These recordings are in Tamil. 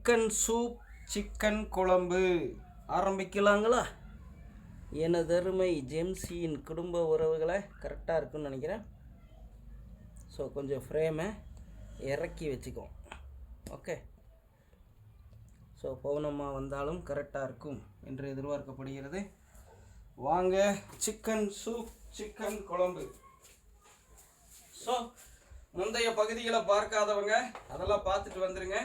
சிக்கன் சூப், சிக்கன் குழம்பு ஆரம்பிக்கலாங்களா? எனதருமை ஜெம்சியின் குடும்ப உறவுகளை கரெக்டாக இருக்குன்னு நினைக்கிறேன். ஸோ கொஞ்சம் ஃப்ரேமை இறக்கி வச்சுக்கோம். ஓகே. ஸோ பௌர்ணமா வந்தாலும் கரெக்டாக இருக்கும் என்று எதிர்பார்க்கப்படுகிறது. வாங்க, சிக்கன் சூப், சிக்கன் குழம்பு. ஸோ முந்தைய பகுதிகளை பார்க்காதவங்க அதெல்லாம் பார்த்துட்டு வந்துடுங்க.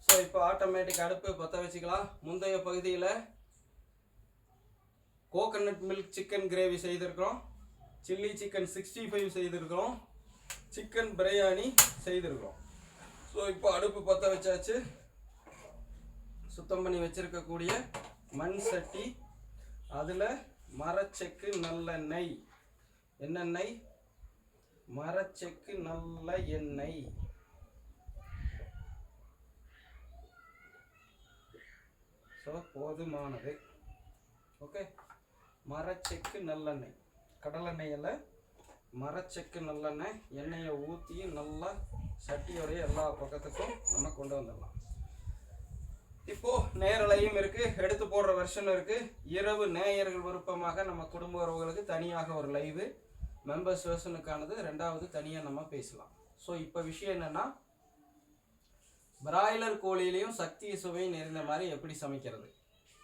ஸோ இப்போ ஆட்டோமேட்டிக் அடுப்பு பற்ற வச்சுக்கலாம். முந்தைய பகுதியில் கோகனட் மில்க் சிக்கன் கிரேவி செய்திருக்கிறோம், சில்லி சிக்கன் 65 செய்திருக்கிறோம், சிக்கன் பிரியாணி செய்திருக்கிறோம். ஸோ இப்போ அடுப்பு பற்ற வச்சாச்சு. சுத்தம் பண்ணி வச்சிருக்கக்கூடிய மண் சட்டி, அதில் மரச்செக்கு நல்லெண்ணெய், என்னெண்ணெய்? மரச்செக்கு நல்ல எண்ணெய். ஸோ போதுமானது. ஓகே. மரச்செக்கு நல்லெண்ணெய், கடலெண்ணெயில் மரச்செக்கு நல்லெண்ணெய், எண்ணெயை ஊற்றி நல்லா சட்டியோடைய எல்லா பக்கத்துக்கும் நம்ம கொண்டு வந்துடலாம். இப்போது நேரலையும் இருக்குது, எடுத்து போடுற வெர்ஷனும் இருக்குது. இரவு நேயர்கள் விருப்பமாக நம்ம குடும்ப உறவுகளுக்கு தனியாக ஒரு லைவு, மெம்பர்ஸ் வெர்ஷனுக்கானது ரெண்டாவது தனியாக நம்ம பேசலாம். ஸோ இப்போ விஷயம் என்னென்னா, பிராய்லர் கோழியிலையும் சக்தி சுவை நிறைந்த மாதிரி எப்படி சமைக்கிறது.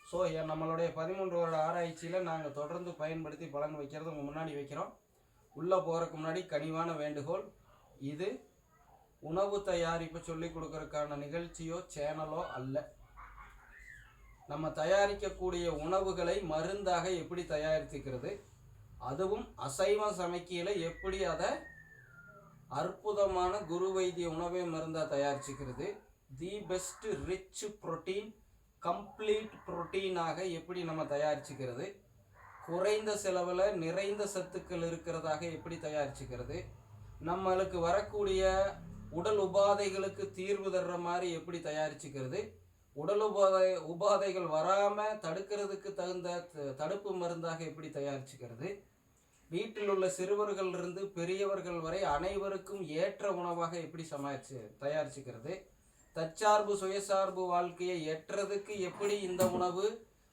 ஸோ நம்மளுடைய 13 வருட ஆராய்ச்சியில் நாங்கள் தொடர்ந்து பயன்படுத்தி பலன் வைக்கிறது உங்கள் முன்னாடி வைக்கிறோம். உள்ளே போகிறதுக்கு முன்னாடி கனிவான வேண்டுகோள், இது உணவு தயாரிப்பு சொல்லிக் கொடுக்கறதுக்கான நிகழ்ச்சியோ சேனலோ அல்ல. நம்ம தயாரிக்கக்கூடிய உணவுகளை மருந்தாக எப்படி தயாரித்துக்கிறது, அதுவும் அசைவம் சமைக்கையில் எப்படி அதை அற்புதமான குரு வைத்திய உணவை மருந்தாக தயாரிச்சுக்கிறது, the best rich protein, complete புரோட்டீனாக எப்படி நம்ம தயாரிச்சுக்கிறது, குறைந்த செலவில் நிறைந்த சத்துக்கள் இருக்கிறதாக எப்படி தயாரிச்சுக்கிறது, நம்மளுக்கு வரக்கூடிய உடல் உபாதைகளுக்கு தீர்வு தர்ற மாதிரி எப்படி தயாரிச்சுக்கிறது, உடல் உபாதைகள் வராமல் தடுக்கிறதுக்கு தகுந்த தடுப்பு மருந்தாக எப்படி தயாரிச்சுக்கிறது, வீட்டில் உள்ள சிறுவர்களிலிருந்து பெரியவர்கள் வரை அனைவருக்கும் ஏற்ற உணவாக எப்படி தயாரிச்சுக்கிறது, தற்சார்பு சுயசார்பு வாழ்க்கையை ஏற்றதுக்கு எப்படி இந்த உணவு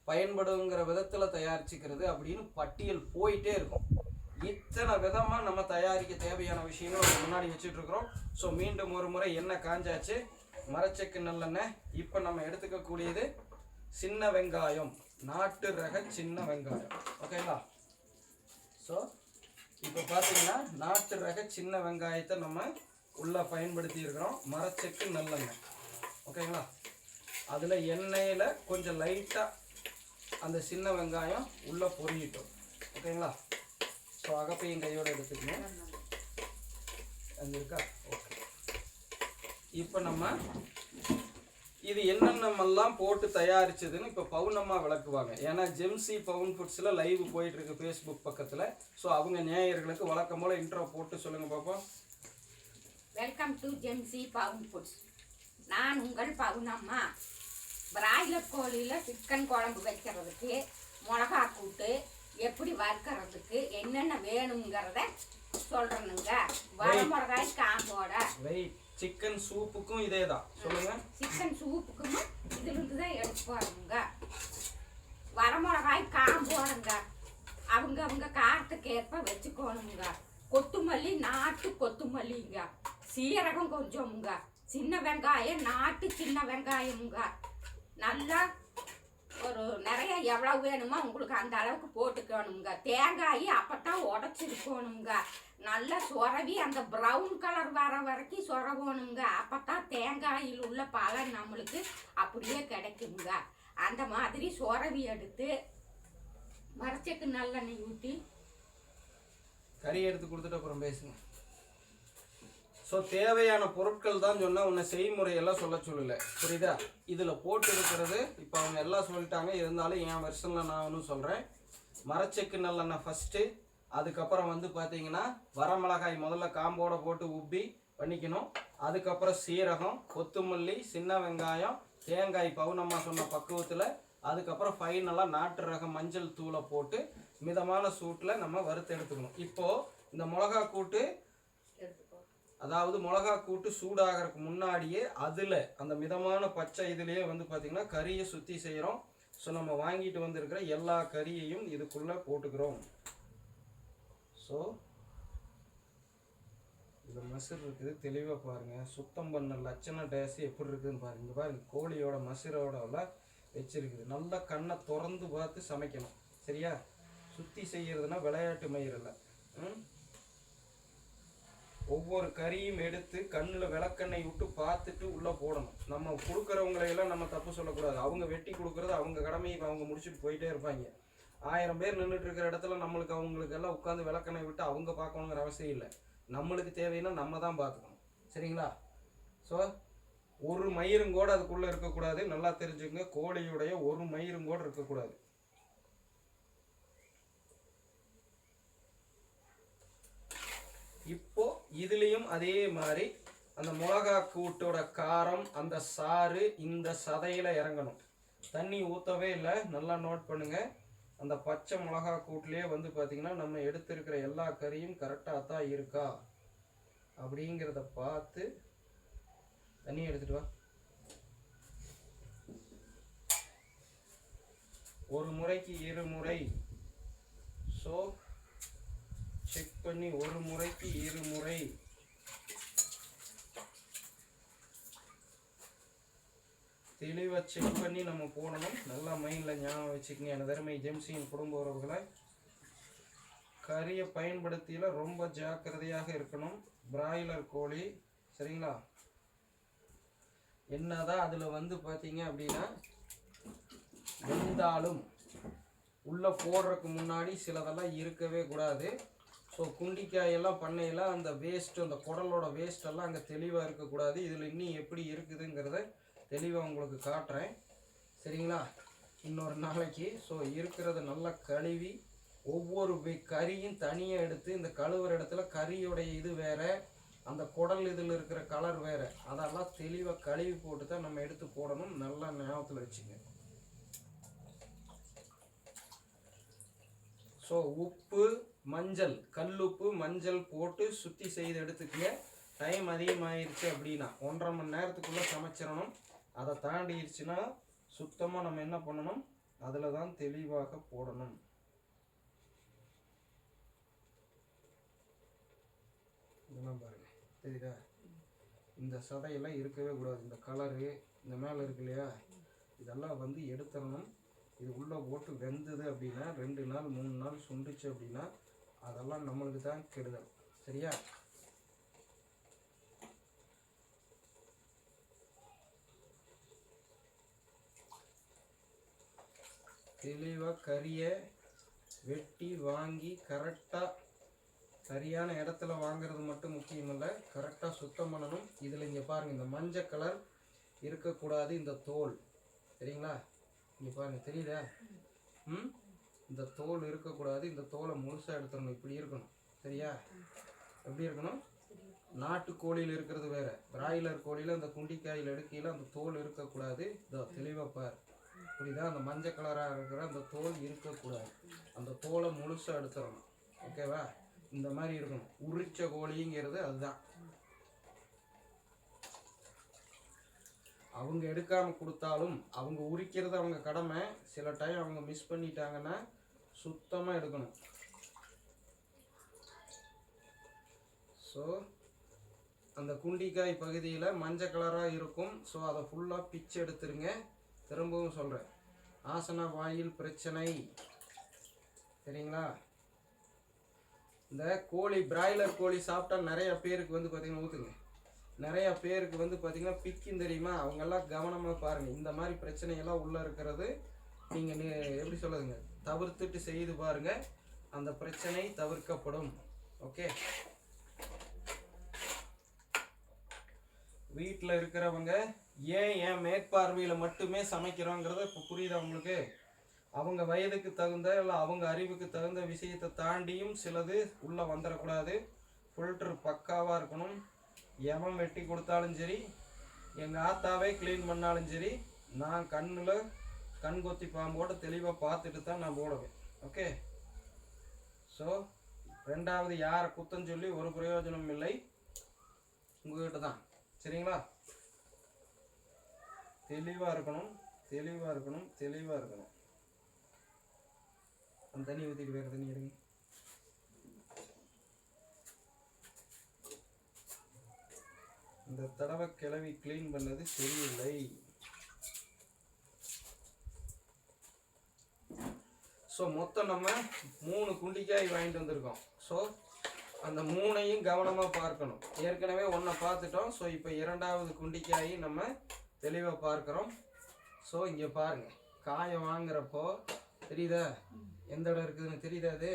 பயன்படுங்கிற விதத்தில் தயாரிச்சுக்கிறது அப்படின்னு பட்டியல் போயிட்டே இருக்கும். இத்தனை விதமாக நம்ம தயாரிக்க தேவையான விஷயங்கள் முன்னாடி வச்சுட்டு இருக்கிறோம். ஸோ மீண்டும் ஒரு முறை எண்ணெய் காஞ்சாச்சு, மரச்செக்கு நல்லெண்ணெய். இப்போ நம்ம எடுத்துக்கக்கூடியது சின்ன வெங்காயம், நாட்டு ரக சின்ன வெங்காயம். ஓகேங்களா? ஸோ இப்போ பார்த்தீங்கன்னா நாட்டு ரக சின்ன வெங்காயத்தை நம்ம உள்ளே பயன்படுத்தி இருக்கிறோம். மரச்செக்கு நல்லெண்ணெய். ஓகேங்களா? அதில் எண்ணெயில் கொஞ்சம் லைட்டாக அந்த சின்ன வெங்காயம் உள்ளே பொரியிட்டோம். ஓகேங்களா? ஸோ அகப்பையும் கையோடு எடுத்துக்கணும். அங்கே இருக்கா? ஓகே. இப்போ நம்ம இது என்னென்னமெல்லாம் போட்டு தயாரிச்சதுன்னு இப்போ பவுனம்மா விளக்குவாங்க. ஏன்னா ஜெம்சி பவுன் ஃபுட்ஸில் லைவ் போயிட்டுருக்கு ஃபேஸ்புக் பக்கத்தில். ஸோ அவங்க நேயர்களுக்கு வழக்கம் போல் இன்ட்ரோ போட்டு சொல்லுங்கள் பார்ப்போம். வெல்கம் டு ஜெம்சி பவுன் ஃபுட்ஸ். நான் உங்கள் பவுனம்மா. பிராய்லர் கோழியில் சிக்கன் குழம்பு வைக்கிறதுக்கு, மிளகா கூட்டு எப்படி வறுக்கிறதுக்கு என்னென்ன வேணுங்கிறத சொல்கிறேனுங்க. வரமிளகாய் காம்போட. சிக்கன் சூப்புக்கும் இதே தான் சொல்லுங்க. சிக்கன் சூப்புக்கும் இதிலிருந்து தான் எடுத்து போறோமுங்க. வரமிளகாய் காம்போடுங்க, அவங்க காரத்துக்கு ஏற்ப வச்சுக்கோணுங்க. கொத்துமல்லி, நாட்டு கொத்துமல்லிங்க, சீரகம் கொஞ்சமுங்க, சின்ன வெங்காயம், நாட்டு சின்ன வெங்காயமுங்க. நல்லா ஒரு நிறைய எவ்வளவு வேணுமோ உங்களுக்கு அந்த அளவுக்கு போட்டுக்கணுங்க. தேங்காய் அப்போத்தான் உடச்சிருக்கணுங்க. நல்லா சொரவி அந்த ப்ரௌன் கலர் வர வரைக்கும் சொரவணுங்க. அப்போத்தான் தேங்காயில் உள்ள பலன் நம்மளுக்கு அப்படியே கிடைக்குங்க. அந்த மாதிரி சொரவி எடுத்து மரச்செக்கு நல்லெண்ணெய் ஊற்றி கறி எடுத்து கொடுத்துட்டு அப்புறம் பேசுங்க. ஸோ தேவையான பொருட்கள் தான் சொன்னால் உன்னை செய்முறையெல்லாம் சொல்ல சொல்லலை, புரியுதா? இதில் போட்டு இருக்கிறது இப்போ அவங்க எல்லாம் சொல்லிட்டாங்க, இருந்தாலும் என் வெர்ஷனில் நான் ஒன்றும் சொல்கிறேன். மரச்செக்கு நல்லெண்ணெய் ஃபஸ்ட்டு, அதுக்கப்புறம் வந்து பார்த்தீங்கன்னா வரமிளகாய் முதல்ல காம்போட போட்டு உப்பி பண்ணிக்கணும். அதுக்கப்புறம் சீரகம், கொத்துமல்லி, சின்ன வெங்காயம், தேங்காய் பவுனம்மா சொன்ன பக்குவத்தில். அதுக்கப்புறம் ஃபைனலாக நாட்டு ரகம் மஞ்சள் தூளை போட்டு மிதமான சூட்டில் நம்ம வறுத்து எடுத்துக்கணும். இப்போது இந்த மிளகா கூட்டு அதாவது மிளகா கூட்டு சூடாகிறதுக்கு முன்னாடியே அதில் அந்த மிதமான பச்சை இதுலேயே வந்து பார்த்திங்கன்னா கறியை சுற்றி செய்கிறோம். ஸோ நம்ம வாங்கிட்டு வந்திருக்கிற எல்லா கறியையும் இதுக்குள்ளே போட்டுக்கிறோம். ஸோ இந்த மசுர் இருக்குது, தெளிவாக பாருங்கள். சுத்தம் பண்ண லட்சண டேஸ் எப்படி இருக்குதுன்னு பாருங்கள். இங்கே பாருங்கள், கோழியோட மசுரோட வச்சுருக்குது. நல்லா கண்ணை திறந்து பார்த்து சமைக்கணும், சரியா? சுற்றி செய்கிறதுனா விளையாட்டு மயிரில்லை. ஒவ்வொரு கறியும் எடுத்து கண்ணில் விளக்கெண்ணெய் விட்டு பார்த்துட்டு உள்ளே போடணும். நம்ம கொடுக்குறவங்களையெல்லாம் நம்ம தப்பு சொல்லக்கூடாது. அவங்க வெட்டி கொடுக்குறது அவங்க கடமையை அவங்க முடிச்சுட்டு போயிட்டே இருப்பாங்க. 1000 பேர் நின்றுட்டு இருக்கிற இடத்துல நம்மளுக்கு அவங்களுக்கெல்லாம் உட்காந்து விளக்கெண்ணெய் விட்டு அவங்க பார்க்கணுங்கிற அவசியம் இல்லை. நம்மளுக்கு தேவைன்னா நம்ம தான் பார்த்துக்கணும், சரிங்களா? ஸோ ஒரு மயிரும் கூட அதுக்குள்ளே இருக்கக்கூடாது. நல்லா தெரிஞ்சுங்க, கோழியுடைய ஒரு மயிரும் கூட இருக்கக்கூடாது. இப்போ இதுலேயும் அதே மாதிரி அந்த மிளகா கூட்டோட காரம், அந்த சாறு இந்த சதையில் இறங்கணும். தண்ணி ஊற்றவே இல்லை. நல்லா நோட் பண்ணுங்க. அந்த பச்சை மிளகா கூட்டிலே வந்து பார்த்திங்கன்னா நம்ம எடுத்திருக்கிற எல்லா கறியும் கரெக்டாக தான் இருக்கா அப்படிங்கிறத பார்த்து தண்ணி எடுத்துட்டு வா. ஒரு முறைக்கு 2 முறை. ஸோ செக் பண்ணி ஒரு முறைக்கு 2 முறை தெளிவாக செக் பண்ணி நம்ம போடணும். நல்லா மைண்டில் ஞாபகம் வச்சுக்கங்க. எனது அருமை ஜெம்சியின் குடும்ப உறவுகளை, கறியை பயன்படுத்தியில் ரொம்ப ஜாக்கிரதையாக இருக்கணும். பிராய்லர் கோழி, சரிங்களா? என்னதான் அதில் வந்து பார்த்தீங்க அப்படின்னா வெந்தாலும் உள்ளே போடுறதுக்கு முன்னாடி சிலதெல்லாம் இருக்கவே கூடாது. ஸோ குண்டிக்காயெல்லாம் பண்ணையில் அந்த வேஸ்ட்டு, அந்த குடலோட வேஸ்ட்டெல்லாம் அங்கே தெளிவாக இருக்கக்கூடாது. இதில் இன்னும் எப்படி இருக்குதுங்கிறத தெளிவாக உங்களுக்கு காட்டுறேன், சரிங்களா? இன்னொரு நாளைக்கு. ஸோ இருக்கிறத நல்லா கழுவி ஒவ்வொரு கறியும் தனியாக எடுத்து, இந்த கழுவுற இடத்துல கறியோடைய இது வேறு, அந்த குடல் இதில் இருக்கிற கலர் வேறு, அதெல்லாம் தெளிவாக கழுவி போட்டு தான் நம்ம எடுத்து போடணும். நல்லா ஞாபகத்தில் வச்சுங்க. ஸோ உப்பு, மஞ்சள், கல்லுப்பு மஞ்சள் போட்டு சுற்றி செய்து எடுத்துக்கங்க. டைம் அதிகமாகிருச்சு அப்படின்னா 1.5 மணி நேரத்துக்குள்ளே சமைச்சிடணும். அதை தாண்டிடுச்சுன்னா சுத்தமாக நம்ம என்ன பண்ணணும், அதில் தான் தெளிவாக போடணும். இதெல்லாம் பாருங்க, தெரியுதா? இந்த சதையெல்லாம் இருக்கவே கூடாது. இந்த கலரு இந்த மேலே இருக்கு இல்லையா, இதெல்லாம் வந்து எடுத்துடணும். இது உள்ளே போட்டு வெந்தது அப்படின்னா 2 நாள் 3 நாள் சுண்டுச்சு அப்படின்னா அதெல்லாம் நம்மளுக்கு தான் கெடுதல், சரியா? தெளிவாக கறியை வெட்டி வாங்கி கரெக்டாக சரியான இடத்துல வாங்குறது மட்டும் முக்கியம் இல்லை, கரெக்டாக சுத்தம் பண்ணணும். இதில் இங்கே பாருங்கள், இந்த மஞ்சள் கலர் இருக்கக்கூடாது. இந்த தோல், சரிங்களா? இங்கே பாருங்கள், தெரியுதா? இந்த தோல் இருக்கக்கூடாது. இந்த தோலை முழுசாக எடுத்துடணும். இப்படி இருக்கணும், சரியா? எப்படி இருக்கணும்? நாட்டுக்கோழியில் இருக்கிறது வேறு, பிராய்லர் கோழியில் அந்த குண்டிக்காயில் எடுக்கையில் அந்த தோல் இருக்கக்கூடாது. இதோ தெளிவாக பார், புரியுதா? அந்த மஞ்சள் கலராக இருக்கிற அந்த தோல் இருக்கக்கூடாது. அந்த தோலை முழுசாக எடுத்துடணும், ஓகேவா? இந்த மாதிரி இருக்கணும். உரிச்ச கோழிங்கிறது அதுதான். அவங்க எடுக்காமல் கொடுத்தாலும் அவங்க உரிக்கிறது அவங்க கடமை. சில டைம் அவங்க மிஸ் பண்ணிட்டாங்கன்னா சுத்தமாக எடுக்கணும். ஸோ அந்த குண்டிக்காய் பகுதியில் மஞ்சள் கலராக இருக்கும். ஸோ அதை ஃபுல்லாக பிச்சு எடுத்துருங்க. திரும்பவும் சொல்கிறேன், ஆசன வாயில் பிரச்சனை, சரிங்களா? இந்த கோழி, பிராய்லர் கோழி சாப்பிட்டா நிறைய பேருக்கு வந்து பார்த்திங்கன்னா ஊற்றுங்க, நிறையா பேருக்கு வந்து பார்த்திங்கன்னா பிக்கும், தெரியுமா? அவங்கெல்லாம் கவனமாக பாருங்கள். இந்த மாதிரி பிரச்சனையெல்லாம் உள்ளே இருக்கிறது நீங்கள் எப்படி சொல்லுதுங்க, தவிர்த்துட்டு செய்து பாருங்கள், அந்த பிரச்சனை தவிர்க்கப்படும். ஓகே, வீட்டில் இருக்கிறவங்க ஏன் மேற்பார்வையில் மட்டுமே சமைக்கிறோங்கிறத இப்போ புரியுதா உங்களுக்கு? அவங்க வயதுக்கு தகுந்த இல்லை அவங்க அறிவுக்கு தகுந்த விஷயத்தை தாண்டியும் சிலது உள்ளே வந்துடக்கூடாது. ஃபில்ட்ரு பக்காவாக இருக்கணும். எவன் வெட்டி கொடுத்தாலும் சரி, எங்கள் ஆத்தாவே க்ளீன் பண்ணாலும் சரி, நான் கண்ணில் கண்கொத்தி பாம்போட தெளிவாக பார்த்துட்டு தான் நான் போடுவேன். ஓகே, ஸோ 2வது யாரை குத்தம் சொல்லி ஒரு பிரயோஜனம் இல்லை. உங்ககிட்ட தான். சரிங்களா? தெளிவாக இருக்கணும், தெளிவாக இருக்கணும், தெளிவாக இருக்கணும். அந்த தண்ணி ஊற்றிட்டு வேறு தண்ணி எடுங்க. இந்த தடவை கிளவி க்ளீன் பண்ணது சரியில்லை. ஸோ மொத்தம் நம்ம 3 குண்டிக்காய் வாங்கிட்டு வந்திருக்கோம். ஸோ அந்த 3ஐயும் கவனமாக பார்க்கணும். ஏற்கனவே ஒன்றை பார்த்துட்டோம். ஸோ இப்போ 2வது குண்டிக்காயை நம்ம தெளிவாக பார்க்குறோம். ஸோ இங்கே பாருங்கள், காயை வாங்குறப்போ தெரியுதா எந்த இடம் இருக்குதுன்னு தெரியுதா? அது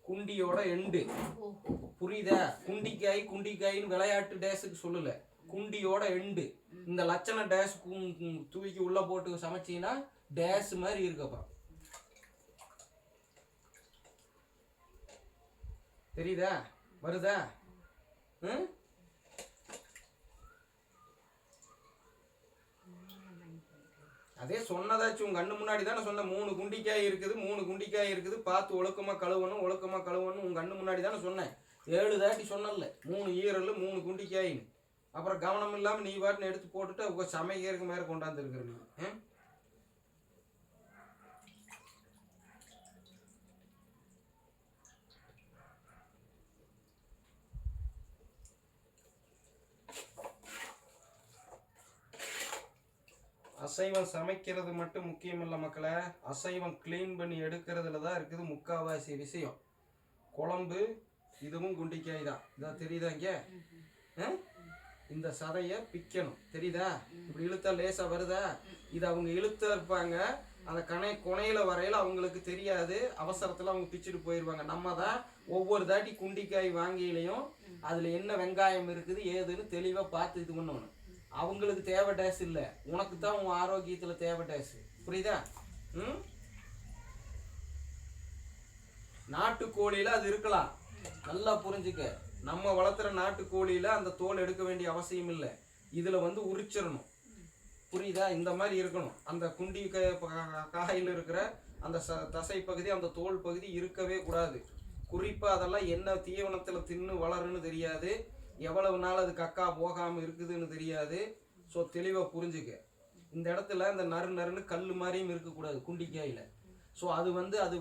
குண்டியோட எண்டு. புரியுதா? குண்டிக்காயின்னு விளையாட்டு டேஸுக்கு சொல்லல, குண்டியோட எண்டு. இந்த லட்சண டேஸ் தூக்கி உள்ள போட்டு சமைச்சீங்கன்னா டேஸ் மாதிரி இருக்கப்பறம். தெரியுதா? வருதா? அதே சொன்னதாச்சும் உங்க கண்ணு முன்னாடி தானே சொன்ன. 3 குண்டிக்காய் இருக்குது, 3 குண்டிக்காய் இருக்குது, பார்த்து ஒழுக்கமாக கழுவணும், உங்க கண்ணு முன்னாடி தானே சொன்னேன். 7 தாட்டி சொன்னல, 3 ஈரல் 3 குண்டிக்காயின்னு. அப்புறம் கவனம் இல்லாமல் நீ பாட்டுன்னு எடுத்து போட்டுட்டு உங்க சமைக்கிறதுக்கு மேலே கொண்டாந்து இருக்கிற நீ. அசைவம் சமைக்கிறது மட்டும் முக்கியம் இல்லை மக்களே, அசைவம் க்ளீன் பண்ணி எடுக்கிறதுல தான் இருக்குது முக்கால்வாசி விஷயம். குழம்பு இதுவும் குண்டிக்காய் தான். இதான் தெரியுதா? இங்கே இந்த சதையை பிக்கணும், தெரியுதா? இப்படி இழுத்தா லேசாக வருதா? இது அவங்க இழுத்த இருப்பாங்க, அந்த கொனையில வரையில அவங்களுக்கு தெரியாது, அவசரத்தில் அவங்க பிச்சுட்டு போயிடுவாங்க. நம்ம தான் ஒவ்வொரு தாட்டி குண்டிக்காய் வாங்கியிலையும் அதில் என்ன வெங்காயம் இருக்குது ஏதுன்னு தெளிவாக பார்த்து இது பண்ணணும். அவங்களுக்கு தேவை டேஸ் இல்லை, உனக்கு தான் உன் ஆரோக்கியத்தில் தேவை டேஸ். புரியுதா? நாட்டுக்கோழியில் அது இருக்கலாம், நல்லா புரிஞ்சுக்க. நம்ம வளர்த்துற நாட்டுக்கோழியில் அந்த தோல் எடுக்க வேண்டிய அவசியம் இல்லை. இதில் உரிச்சிடணும். புரியுதா? இந்த மாதிரி இருக்கணும். அந்த குண்டி காயில் இருக்கிற அந்த தசை பகுதி, அந்த தோல் பகுதி இருக்கவே கூடாது. குறிப்பாக அதெல்லாம் என்ன தீவனத்தில் தின்னு வளருன்னு தெரியாது, எவ்வளவு நாள் அது கக்கா போகாமல் இருக்குதுன்னு தெரியாது. ஸோ தெளிவாக புரிஞ்சுக்க. இந்த இடத்துல இந்த நறுன்னு கல் மாதிரியும் இருக்கக்கூடாது குண்டிக்காயில். ஸோ அது அது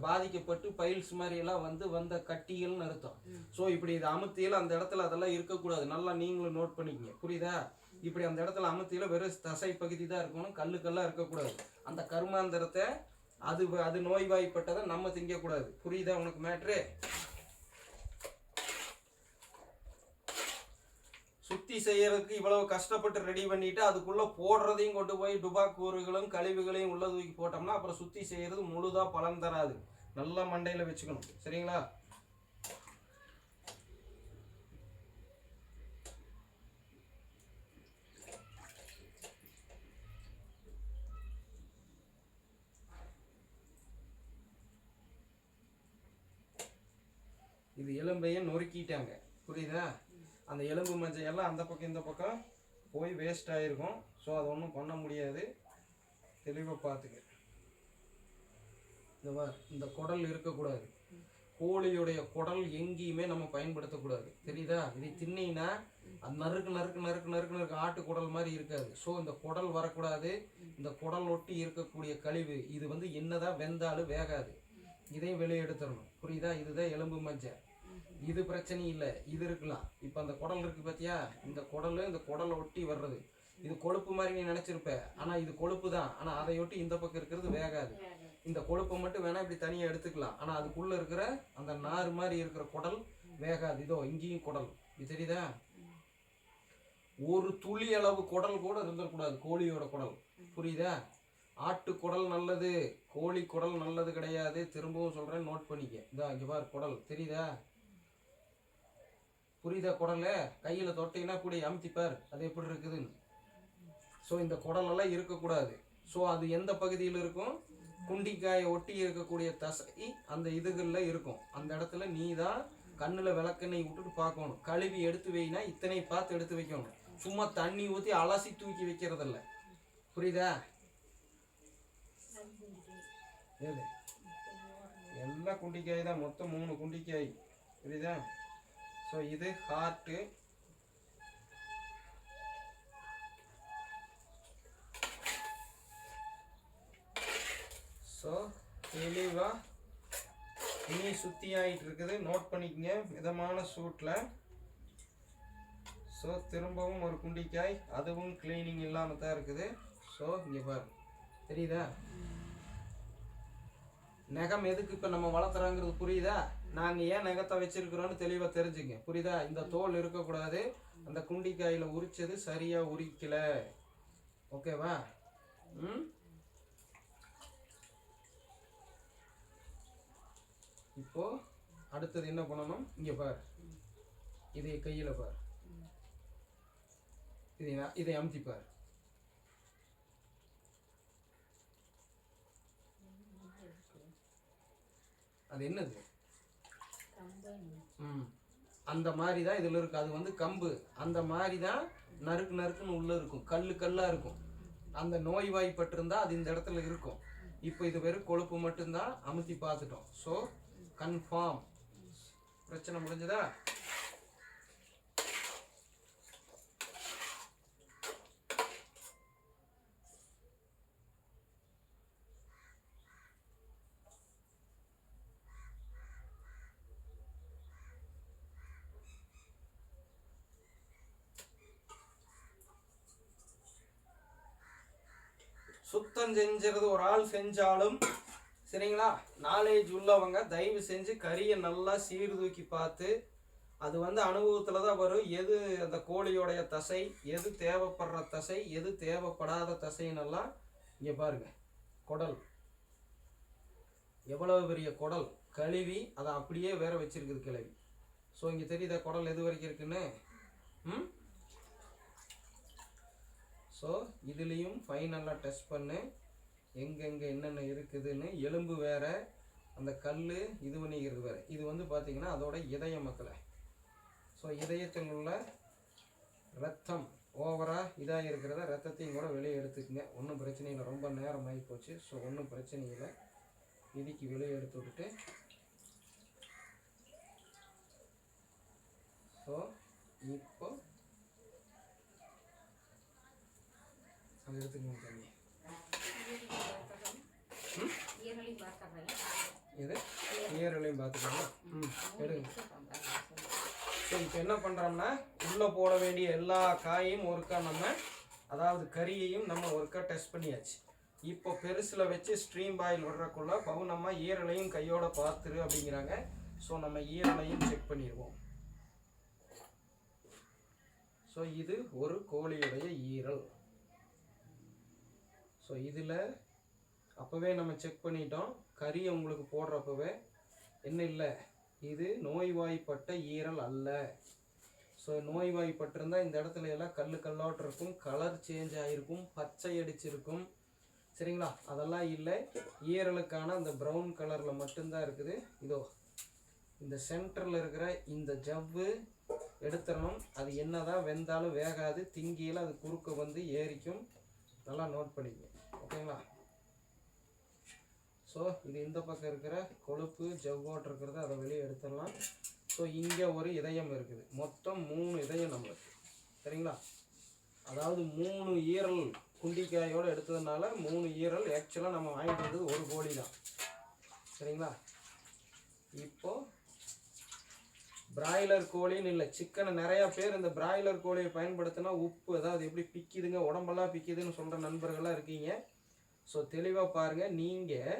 பாதிக்கப்பட்டு பைல்ஸ் மாதிரியெல்லாம் வந்த கட்டிகள்னு அர்த்தம். ஸோ இப்படி இது அமுத்தியில் அந்த இடத்துல அதெல்லாம் இருக்கக்கூடாது. நல்லா நீங்களும் நோட் பண்ணிக்கங்க. புரியுதா? இப்படி அந்த இடத்துல அமுத்தியில் வெறும் தசை பகுதி தான் இருக்கணும், கல்லுக்கெல்லாம் இருக்கக்கூடாது. அந்த கருமாந்திரத்தை அது நோய்வாய்ப்பட்டதை நம்ம திங்கக்கூடாது. புரியுதா உனக்கு மேட்ரு? சுத்தி செய்யறதுக்கு இவ்வளவு கஷ்டப்பட்டு ரெடி பண்ணிட்டு அதுக்குள்ள போடுறதையும் கொண்டு போய் டுபாக்கூறுகளும் கழிவுகளையும் உள்ள தூக்கி போட்டோம்னா அப்புறம் சுத்தி செய்யறது முழுதா பலன் தராது. நல்லா மண்டையில வச்சுக்கணும். சரிங்களா? இது எலும்பையும் நொறுக்கிட்டாங்க. புரியுதா? அந்த எலும்பு மஞ்சள் எல்லாம் அந்த பக்கம் இந்த பக்கம் போய் வேஸ்ட் ஆகிருக்கும். ஸோ அதை ஒன்றும் பண்ண முடியாது. தெளிவாக பார்த்துக்க. இந்த குடல் இருக்கக்கூடாது. கோழியுடைய குடல் எங்கேயுமே நம்ம பயன்படுத்தக்கூடாது. தெரியுதா? இதை தின்னீங்கன்னா அது நறுக்கு ஆட்டு குடல் மாதிரி இருக்காது. ஸோ இந்த குடல் வரக்கூடாது. இந்த குடல் ஒட்டி இருக்கக்கூடிய கழிவு இது என்னதான் வெந்தாலும் வேகாது. இதையும் வெளியே எடுத்துடணும். புரியுதா? இதுதான் எலும்பு மஞ்சள். இது பிரச்சனை இல்லை, இது இருக்கலாம். இப்போ அந்த குடல் இருக்கு பார்த்தியா, இந்த குடலை ஒட்டி வர்றது இது கொழுப்பு மாதிரி நீ நினச்சிருப்ப. ஆனால் இது கொழுப்பு தான். ஆனால் அதையொட்டி இந்த பக்கம் இருக்கிறது வேகாது. இந்த கொழுப்பை மட்டும் வேணால் இப்படி தனியாக எடுத்துக்கலாம். ஆனால் அதுக்குள்ளே இருக்கிற அந்த நார் மாதிரி இருக்கிற குடல் வேகாது. இதோ இங்கேயும் குடல். இது தெரியுதா? ஒரு துளி அளவு குடல் கூட இருந்துடக்கூடாது கோழியோட குடல். புரியுதா? ஆட்டு குடல் நல்லது, கோழி குடல் நல்லது கிடையாது. திரும்பவும் சொல்கிறேன், நோட் பண்ணிக்க. இதா இங்கே பார் குடல். தெரியுதா? புரியுதா? குடலை கையில் தொட்டிங்கன்னா கூட அமுத்திப்பார் அது எப்படி இருக்குதுன்னு. ஸோ இந்த குடலெல்லாம் இருக்கக்கூடாது. ஸோ அது எந்த பகுதியில் இருக்கும்? குண்டிக்காயை ஒட்டி இருக்கக்கூடிய தசை அந்த இதுகளில் இருக்கும். அந்த இடத்துல நீ தான் கண்ணில் விளக்கெண்ணெய் விட்டுட்டு பார்க்கணும். கழுவி எடுத்து வைனா இத்தனை பார்த்து எடுத்து வைக்கணும். சும்மா தண்ணி ஊற்றி அலசி தூக்கி வைக்கிறதில்ல. புரியுதா? ஏது எல்லாம் குண்டிக்காய் தான். மொத்தம் 3 குண்டிக்காய். புரியுதா? ஸோ ஸோ இது ஹார்ட்டு. ஸோ தெளிவாக இனி சுற்றி ஆகிட்டு இருக்குது. நோட் பண்ணிக்கங்க மிதமான சூட்டில். ஸோ திரும்பவும் ஒரு குண்டிக்காய், அதுவும் கிளீனிங் இல்லாமல் தான் இருக்குது. ஸோ இங்கே பாருங்க, தெரியுதா நகம் எதுக்கு இப்போ நம்ம வளர்த்துறாங்கிறது புரியுதா? நாங்கள் ஏன் நகத்தை வச்சிருக்கிறோன்னு தெளிவாக தெரிஞ்சுங்க. புரியுதா? இந்த தோல் இருக்கக்கூடாது. அந்த குண்டிக்காயில் உரிச்சது சரியாக உரிக்கல. ஓகேவா? இப்போ அடுத்தது என்ன பண்ணணும்? இங்கே பார், இதை கையில் பார், இதை அமுத்திப்பார். அது என்னது? அந்த மாதிரி தான் இதில் இருக்கு. அது வந்து கம்பு. அந்த மாதிரி தான் நறுக்கு நறுக்குன்னு உள்ளே இருக்கும், கல்லாக இருக்கும். அந்த நோய்வாய்ப்பட்டிருந்தா அது இந்த இடத்துல இருக்கும். இப்போ இது வெறும் கொழுப்பு மட்டும்தான். அமுத்தி பார்த்துட்டோம். ஸோ கன்ஃபார்ம் பிரச்சனை முடிஞ்சதா? சுத்தம் செஞ்சுறது ஒரு ஆள் செஞ்சாலும் சரிங்களா, நாலேஜ் உள்ளவங்க தயவு செஞ்சு கறியை நல்லா சீர்தூக்கி பார்த்து, அது வந்து அனுபவத்தில் தான் வரும். எது அந்த கோழியோடைய தசை, எது தேவைப்படுற தசை, எது தேவைப்படாத தசைன்னெல்லாம். இங்கே பாருங்க, குடல் எவ்வளவு பெரிய குடல், கழுவி அதை அப்படியே வேற வச்சிருக்குது கிளவி. ஸோ இங்கே தெரியுதா குடல் எது வரைக்கும் இருக்குன்னு? ஸோ இதுலேயும் ஃபைனலாக டெஸ்ட் பண்ணு எங்கெங்கே என்னென்ன இருக்குதுன்னு. எலும்பு வேறு, அந்த கல் இது பண்ணிக்கிறது வேறு. இது வந்து பார்த்திங்கன்னா அதோட இதய மக்களை. ஸோ இதயத்தில் உள்ள ரத்தம் ஓவராக இதாக இருக்கிறத ரத்தத்தையும் கூட வெளியே எடுத்துக்கங்க. ஒன்றும் பிரச்சனை இல்லை. ரொம்ப நேரம் ஆகி போச்சு. ஸோ ஒன்றும் பிரச்சனை இல்லை. இதுக்கு வெளியே எடுத்து விட்டுட்டு ஸோ இப்போ அது எடுத்துக்கணும் தண்ணி. இது ஈரலையும் பார்த்துக்கலாம். எடுங்க. ஸோ இப்போ என்ன பண்ணுறோம்னா, உள்ளே போட வேண்டிய எல்லா காயையும் ஒருக்கா நம்ம, அதாவது கறியையும் நம்ம ஒருக்கா டெஸ்ட் பண்ணியாச்சு. இப்போ பெருசில் வச்சு ஸ்ட்ரீம் பாயில் விடுறக்குள்ள பவுனம்மா ஈரலையும் கையோட பார்த்துரு அப்படிங்கிறாங்க. ஸோ நம்ம ஈரலையும் செக் பண்ணிடுவோம். ஸோ இது ஒரு கோழியுடைய ஈரல். ஸோ இதில் அப்போவே நம்ம செக் பண்ணிட்டோம். கறி உங்களுக்கு போடுறப்பவே என்ன இல்லை, இது நோய்வாய்ப்பட்ட ஈரல் அல்ல. ஸோ நோய்வாய்ப்பட்டிருந்தால் இந்த இடத்துல எல்லாம் கல்லாட்டு இருக்கும், கலர் சேஞ்ச் ஆகிருக்கும், பச்சை அடிச்சிருக்கும். சரிங்களா? அதெல்லாம் இல்லை. ஈரலுக்கான அந்த ப்ரௌன் கலரில் மட்டும்தான் இருக்குது. இதோ இந்த சென்டரில் இருக்கிற இந்த ஜவ்வு எடுத்துடணும். அது என்னதான் வெந்தாலும் வேகாது, திங்கியில் அது குறுக்க வந்து ஏறிக்கும். நல்லா நோட் பண்ணிக்கணும். ஓகேங்களா? ஸோ இது இந்த பக்கம் இருக்கிற கொழுப்பு ஜவ்வோட்டு இருக்கிறத அதை வெளியே எடுத்துடலாம். ஸோ இங்கே ஒரு இதயம் இருக்குது. மொத்தம் 3 இதயம் நம்மளுக்கு. சரிங்களா? அதாவது 3 ஈரல் குண்டிக்காயோடு எடுத்ததுனால 3 ஈரல். ஆக்சுவலாக நம்ம வாங்கிட்டு வந்தது ஒரு கோழி தான். சரிங்களா? இப்போது பிராய்லர் கோழின்னு இல்லை, சிக்கனை நிறையா பேர் இந்த பிராய்லர் கோழியை பயன்படுத்தினா உப்பு, அதாவது எப்படி பிக்குதுங்க, உடம்பெல்லாம் பிக்குதுன்னு சொல்கிற நண்பர்களாக இருக்கீங்க. ஸோ தெளிவாக பாருங்கள். நீங்கள்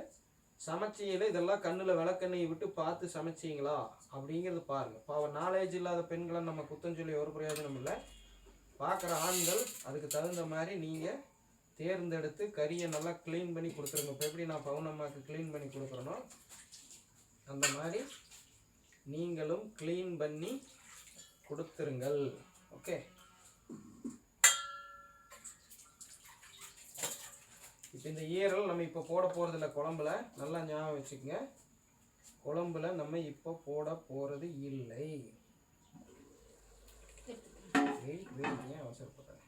சமைச்சியில் இதெல்லாம் கண்ணில் விளக்கெண்ணெயை விட்டு பார்த்து சமைச்சிங்களா அப்படிங்கிறது பாருங்கள். இப்போ நாலேஜ் இல்லாத பெண்களை நம்ம குத்தம் சொல்லி ஒரு பிரயோஜனம் இல்லை. பார்க்குற ஆண்கள் அதுக்கு தகுந்த மாதிரி நீங்கள் தேர்ந்தெடுத்து கறியை நல்லா க்ளீன் பண்ணி கொடுத்துருங்க. இப்போ எப்படி நான் பவுனம்மாவுக்கு க்ளீன் பண்ணி கொடுக்குறேனோ அந்த மாதிரி நீங்களும் க்ளீன் பண்ணி கொடுத்துருங்கள். ஓகே? இப்போ இந்த ஈரல் நம்ம இப்போ போட போகிறதில்ல குழம்புல, நல்லா ஞாபகம் வச்சுக்கோங்க. குழம்புல நம்ம இப்போ போட போகிறது இல்லை. ஏன் அவசரப்படுறேன்?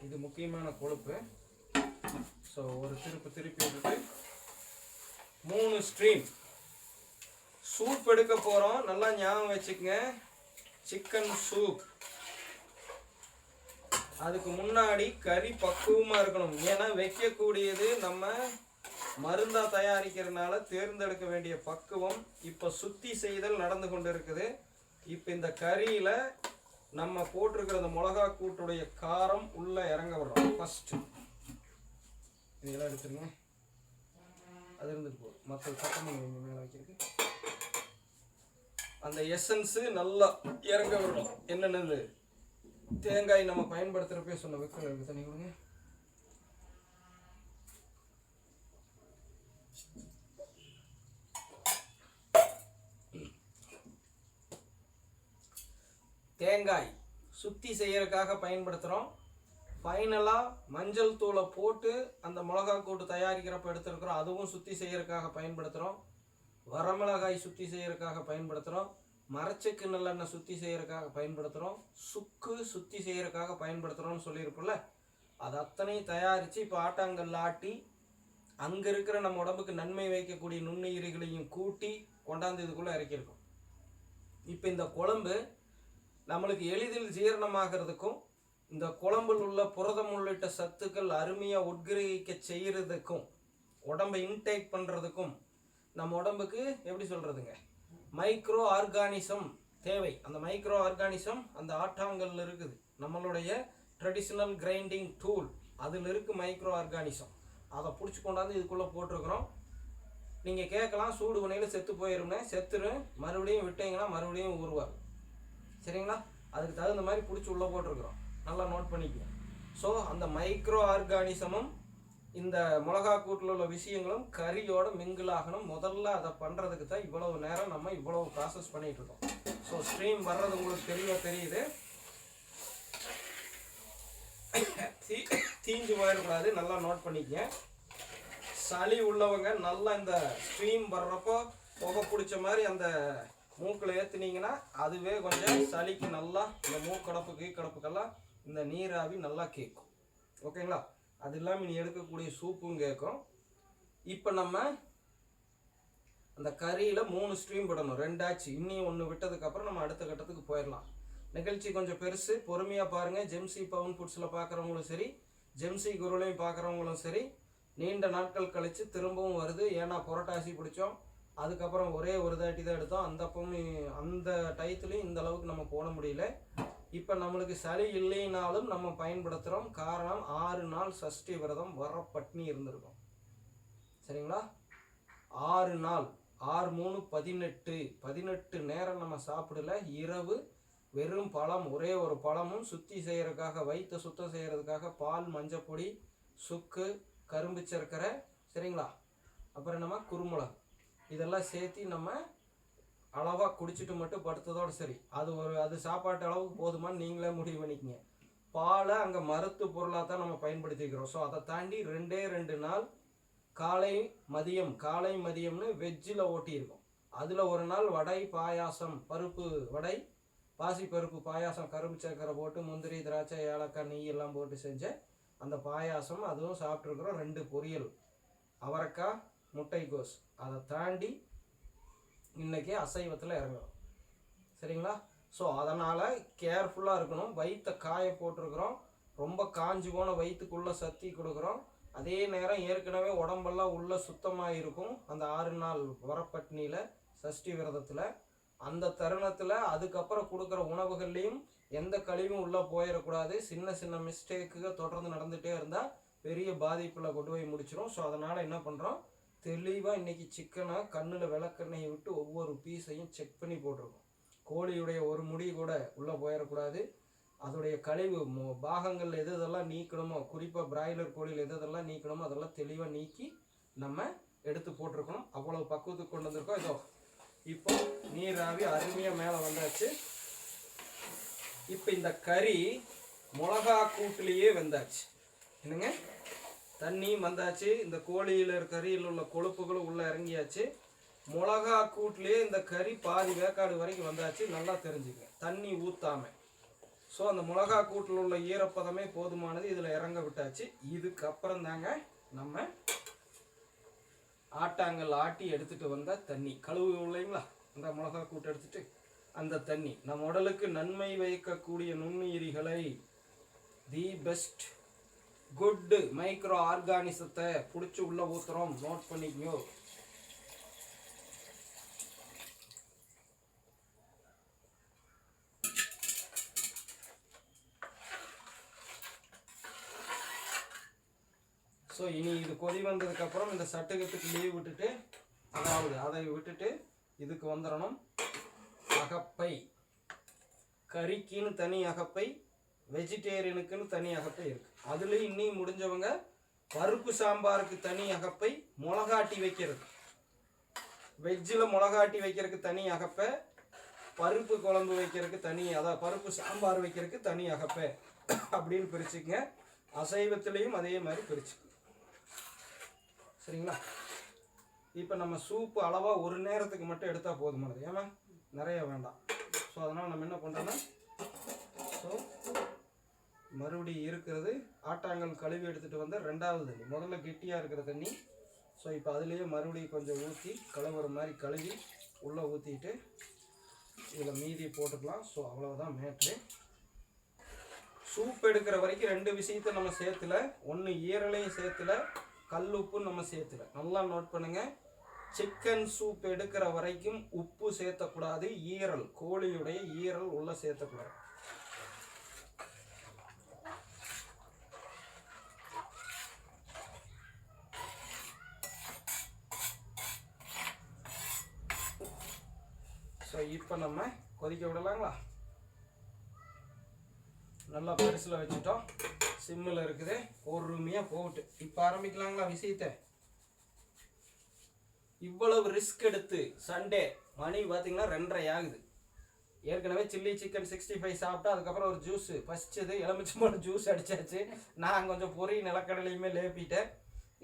இது முக்கியமான கொழுப்பு. ஸோ ஒரு திருப்பி விட்டுட்டு 3 ஸ்ட்ரீம் சூப் எடுக்க போகிறோம். நல்லா ஞாபகம் வச்சுக்கங்க, சிக்கன் சூப். அதுக்கு முன்னாடி கறி பக்குவமாக இருக்கணும். ஏன்னா வைக்கக்கூடியது நம்ம மருந்தா தயாரிக்கிறதுனால தேர்ந்தெடுக்க வேண்டிய பக்குவம். இப்போ சுத்தி செய்தல் நடந்து கொண்டு இருக்குது. இப்போ இந்த கறியில் நம்ம போட்டிருக்கிற இந்த மிளகா கூட்டுடைய காரம் உள்ளே இறங்க விடுறோம். ஃபஸ்ட்டு இதெல்லாம் எடுத்துருங்க, அது இருந்துட்டு போகும். மற்ற சட்டமாக மேலே வைக்கிறதுக்கு அந்த எசன்ஸு நல்லா இறங்க விடுறோம். என்னென்னது தேங்காய் நம்ம பயன்படுத்துகிறப்பே சொன்ன வெக்கம் இருக்குது. தண்ணி கொடுங்க. தேங்காய் சுத்தி செய்யறதுக்காக பயன்படுத்துகிறோம். ஃபைனலாக மஞ்சள் தூளை போட்டு அந்த மிளகா கூட்டு தயாரிக்கிறப்ப எடுத்துருக்குறோம். அதுவும் சுத்தி செய்யறதுக்காக பயன்படுத்துகிறோம். வரமிளகாய் சுத்தி செய்யறதுக்காக பயன்படுத்துகிறோம். மரச்செக்கு நல்லெண்ணெய் சுத்தி செய்யறதுக்காக பயன்படுத்துகிறோம். சுக்கு சுத்தி செய்யறதுக்காக பயன்படுத்துகிறோம்னு சொல்லியிருக்கோம்ல, அது அத்தனையும் தயாரித்து இப்போ ஆட்டாங்கல்ல ஆட்டி அங்கே இருக்கிற நம்ம உடம்புக்கு நன்மை வைக்கக்கூடிய நுண்ணுயிரிகளையும் கூட்டி கொண்டாந்து இதுக்குள்ளே இறக்கியிருக்கோம். இப்போ இந்த குழம்பு நம்மளுக்கு எளிதில் ஜீரணமாகிறதுக்கும் இந்த குழம்பில் உள்ள புரதம் உள்ளிட்ட சத்துக்கள் அருமையாக உட்கிரகிக்க செய்கிறதுக்கும் உடம்பை இன்டேக் பண்ணுறதுக்கும் நம்ம உடம்புக்கு எப்படி சொல்கிறதுங்க, மைக்ரோ ஆர்கானிசம் தேவை. அந்த மைக்ரோ ஆர்கானிசம் அந்த ஆட்டாங்கல்ல இருக்குது. நம்மளுடைய ட்ரெடிஷ்னல் கிரைண்டிங் டூல் அதில் இருக்குது மைக்ரோ ஆர்கானிசம். அதை பிடிச்சி கொண்டாந்து இதுக்குள்ளே போட்டிருக்கிறோம். நீங்கள் கேட்கலாம், சூடு பண்ணையில் செத்து போயிரும்னே. செத்துரும், மறுபடியும் விட்டீங்கன்னா மறுபடியும் உருவாகும். சரிங்களா? அதுக்கு தகுந்த மாதிரி பிடிச்சி உள்ளே போட்டிருக்கிறோம். நல்லா நோட் பண்ணிக்கோங்க. ஸோ அந்த மைக்ரோ ஆர்கானிசமும் இந்த மிளகா கூட்டில் உள்ள விஷயங்களும் கறியோட மிங்கிள் ஆகணும். முதல்ல அதை பண்ணுறதுக்கு தான் இவ்வளவு நேரம் நம்ம இவ்வளவு ப்ராசஸ் பண்ணிகிட்டு இருக்கோம். ஸோ ஸ்ட்ரீம் வர்றது உங்களுக்கு தெளிவாக தெரியுது. தீஞ்சு போயிடக்கூடாது, நல்லா நோட் பண்ணிக்கங்க. சளி உள்ளவங்க நல்லா இந்த ஸ்ட்ரீம் வர்றப்போ புகை பிடிச்ச மாதிரி அந்த மூக்கில் ஏற்றுனீங்கன்னா அதுவே கொஞ்சம் சளிக்கு நல்லா இந்த மூக்கடப்பு கீக்கடப்புக்கெல்லாம் இந்த நீராவி நல்லா கேட்கும். ஓகேங்களா? அது இல்லாமல் நீ எடுக்கக்கூடிய சூப்பும் கேட்கும். இப்போ நம்ம அந்த கறியில் 3 ஸ்ட்ரீம் விடணும். 2 ஆச்சு, இன்னும் 1 விட்டதுக்கப்புறம் நம்ம அடுத்த கட்டத்துக்கு போயிடலாம். நிகழ்ச்சி கொஞ்சம் பெருசு, பொறுமையாக பாருங்கள். ஜெம்சி பவுன் ஃபுட்ஸில் பார்க்குறவங்களும் சரி, ஜெம்சி குருளையும் பார்க்குறவங்களும் சரி, நீண்ட நாட்கள் கழித்து திரும்பவும் வருது. ஏன்னா புரட்டாசி பிடிச்சோம், அதுக்கப்புறம் ஒரே ஒரு தாட்டி தான் எடுத்தோம். அந்த டயத்துலையும் இந்த அளவுக்கு நம்ம போட முடியல. இப்போ நம்மளுக்கு சளி இல்லைனாலும் நம்ம பயன்படுத்துகிறோம். காரணம் 6 நாள் சஷ்டி விரதம் வர பட்னி இருந்திருக்கும். சரிங்களா? 6 நாள், 6 3 18 நேரம் நம்ம சாப்பிடல. இரவு வெறும் பழம், ஒரே ஒரு பழமும் சுத்தி செய்யறதுக்காக, வயிற்றை சுத்தம் செய்யறதுக்காக பால், மஞ்சப்பொடி, சுக்கு, கரும்பு சர்க்கரை, சரிங்களா, அப்புறம் என்னமா குறுமிளகு, இதெல்லாம் சேர்த்து நம்ம அளவாக குடிச்சிட்டு மட்டும் படுத்ததோடு சரி. அது சாப்பாட்டு அளவுக்கு போதுமான்னு நீங்களே முடிவு பண்ணிக்கங்க. பாலை அங்கே மருத்துவ பொருளாக தான் நம்ம பயன்படுத்திக்கிறோம். ஸோ அதை தாண்டி 2 நாள் காலை மதியம்னு வெஜ்ஜில் ஓட்டியிருக்கோம். அதில் ஒரு நாள் வடை பாயாசம், பருப்பு வடை, பாசி பருப்பு பாயாசம், கரும்பு சர்க்கரை போட்டு முந்திரி திராட்சை ஏலக்காய் நெய் எல்லாம் போட்டு செஞ்ச அந்த பாயாசம், அதுவும் சாப்பிட்ருக்குறோம். 2 பொரியல், அவரைக்காய், முட்டைக்கோஸ். அதை தாண்டி இன்றைக்கி அசைவத்தில் இறங்குறோம். சரிங்களா? ஸோ அதனால் கேர்ஃபுல்லாக இருக்கணும். வயிற்றை காய போட்டிருக்கிறோம். ரொம்ப காஞ்சி போன வயிற்றுக்குள்ளே சத்தி கொடுக்குறோம். அதே நேரம் ஏற்கனவே உடம்பெல்லாம் உள்ள சுத்தமாக இருக்கும். அந்த 6 நாள் வரப்பட்னியில் சஷ்டி விரதத்தில் அந்த தருணத்தில் அதுக்கப்புறம் கொடுக்குற உணவுகள்லேயும் எந்த கழிவும் உள்ளே போயிடக்கூடாது. சின்ன மிஸ்டேக்குக தொடர்ந்து நடந்துகிட்டே இருந்தால் பெரிய பாதிப்பில் கொண்டு போய் முடிச்சிடும். ஸோ அதனால் என்ன பண்ணுறோம், தெளிவாக இன்றைக்கி சிக்கனை கண்ணில் விளக்கெண்ணெயை விட்டு ஒவ்வொரு பீஸையும் செக் பண்ணி போட்டிருக்கோம். கோழியுடைய ஒரு முடி கூட உள்ளே போயிடக்கூடாது. அதோடைய கழிவு பாகங்கள் எதெல்லாம் நீக்கணுமோ, குறிப்பாக பிராய்லர் கோழியில் எதெல்லாம் நீக்கணுமோ அதெல்லாம் தெளிவாக நீக்கி நம்ம எடுத்து போட்டிருக்கணும். அவ்வளோ பக்குவத்துக்கு கொண்டு வந்திருக்கோம். இதோ இப்போ நீராவி அருமையாக மேலே வந்தாச்சு. இப்போ இந்த கறி மிளகா கூட்டிலேயே வெந்தாச்சு. என்னங்க, தண்ணியும் வந்தாச்சு. இந்த கோழியில் கறியில் உள்ள கொழுப்புகளும் உள்ளே இறங்கியாச்சு. மிளகா கூட்டிலே இந்த கறி பாதி வேக்காடு வரைக்கும் வந்தாச்சு. நல்லா தெரிஞ்சுக்க, தண்ணி ஊற்றாமல். ஸோ அந்த மிளகா கூட்டில் உள்ள ஈரப்பதமே போதுமானது. இதில் இறங்க விட்டாச்சு. இதுக்கப்புறம் தாங்க நம்ம ஆட்டாங்கல் ஆட்டி எடுத்துட்டு வந்த தண்ணி, கழுவு இல்லைங்களா, இந்த மிளகா கூட்டு எடுத்துட்டு அந்த தண்ணி நம்ம உடலுக்கு நன்மை வைக்கக்கூடிய நுண்ணுயிரிகளை, தி பெஸ்ட் குட் மைக்ரோ ஆர்கானிசத்தை பிடிச்சி உள்ள ஊத்துறோம். நோட் பண்ணிக்கோ. ஸோ இனி இது கொதி வந்ததுக்கப்புறம் இந்த சட்டுகத்துக்கு லீவ் விட்டுட்டு, அதாவது அதை விட்டுட்டு இதுக்கு வந்துடணும். அகப்பை, கறிக்குன்னு தனி அகப்பை, வெஜிடேரியனுக்குன்னு தனி அகப்பை இருக்கு. அதுலேயும் இன்னும் முடிஞ்சவங்க பருப்பு சாம்பாருக்கு தனி அகப்பை, மிளகாட்டி வைக்கிறது, வெஜ்ஜில் மிளகாட்டி வைக்கிறதுக்கு தனி அகப்பை, பருப்பு குழம்பு வைக்கிறதுக்கு தனி, அதாவது பருப்பு சாம்பார் வைக்கிறதுக்கு தனி அகப்பை அப்படின்னு பிரிச்சுக்கங்க. அசைவத்திலையும் அதே மாதிரி பிரிச்சுக்கங்க. சரிங்களா? இப்போ நம்ம சூப்பு அளவாக ஒரு நேரத்துக்கு மட்டும் எடுத்தால் போதுமானது, ஏமா நிறைய வேண்டாம். ஸோ அதனால் நம்ம என்ன பண்ணுறோன்னா, ஸோ மறுபடியும் இருக்கிறது ஆட்டாங்கல் கழுவி எடுத்துகிட்டு வந்த ரெண்டாவது தண்ணி, முதல்ல கெட்டியாக இருக்கிற தண்ணி. ஸோ இப்போ அதுலேயே மறுபடியும் கொஞ்சம் ஊற்றி கழுவுற மாதிரி கழுவி உள்ளே ஊற்றிட்டு இதில் மீதியை போட்டுக்கலாம். ஸோ அவ்வளோதான் மேட்ரு. சூப் எடுக்கிற வரைக்கும் ரெண்டு விஷயத்தை நம்ம சேர்த்துல, ஒன்று ஈரலையும் சேர்த்துல, கல் உப்பும் நம்ம சேர்த்துல. நல்லா நோட் பண்ணுங்க. சிக்கன் சூப் எடுக்கிற வரைக்கும் உப்பு சேர்த்தக்கூடாது, ஈரல், கோழியுடைய ஈரல் உள்ள சேர்த்தக்கூடாது. ஸோ இப்போ நம்ம கொதிக்க விடலாங்களா? நல்லா பெருசில் வச்சுட்டோம், சிம்மில் இருக்குது, பொறுமையாக போட்டு இப்போ ஆரம்பிக்கலாங்களா விஷயத்தை? இவ்வளவு ரிஸ்க் எடுத்து சண்டே மணி பார்த்தீங்கன்னா 2:30 ஆகுது. ஏற்கனவே சில்லி சிக்கன் 65 சாப்பிட்டா அதுக்கப்புறம் ஒரு ஜூஸ் பசிச்சது, எலுமிச்சம்பழம் ஜூஸ் அடித்தாச்சு. நான் கொஞ்சம் பொறி நிலக்கடலையுமே லேப்பிட்டேன்.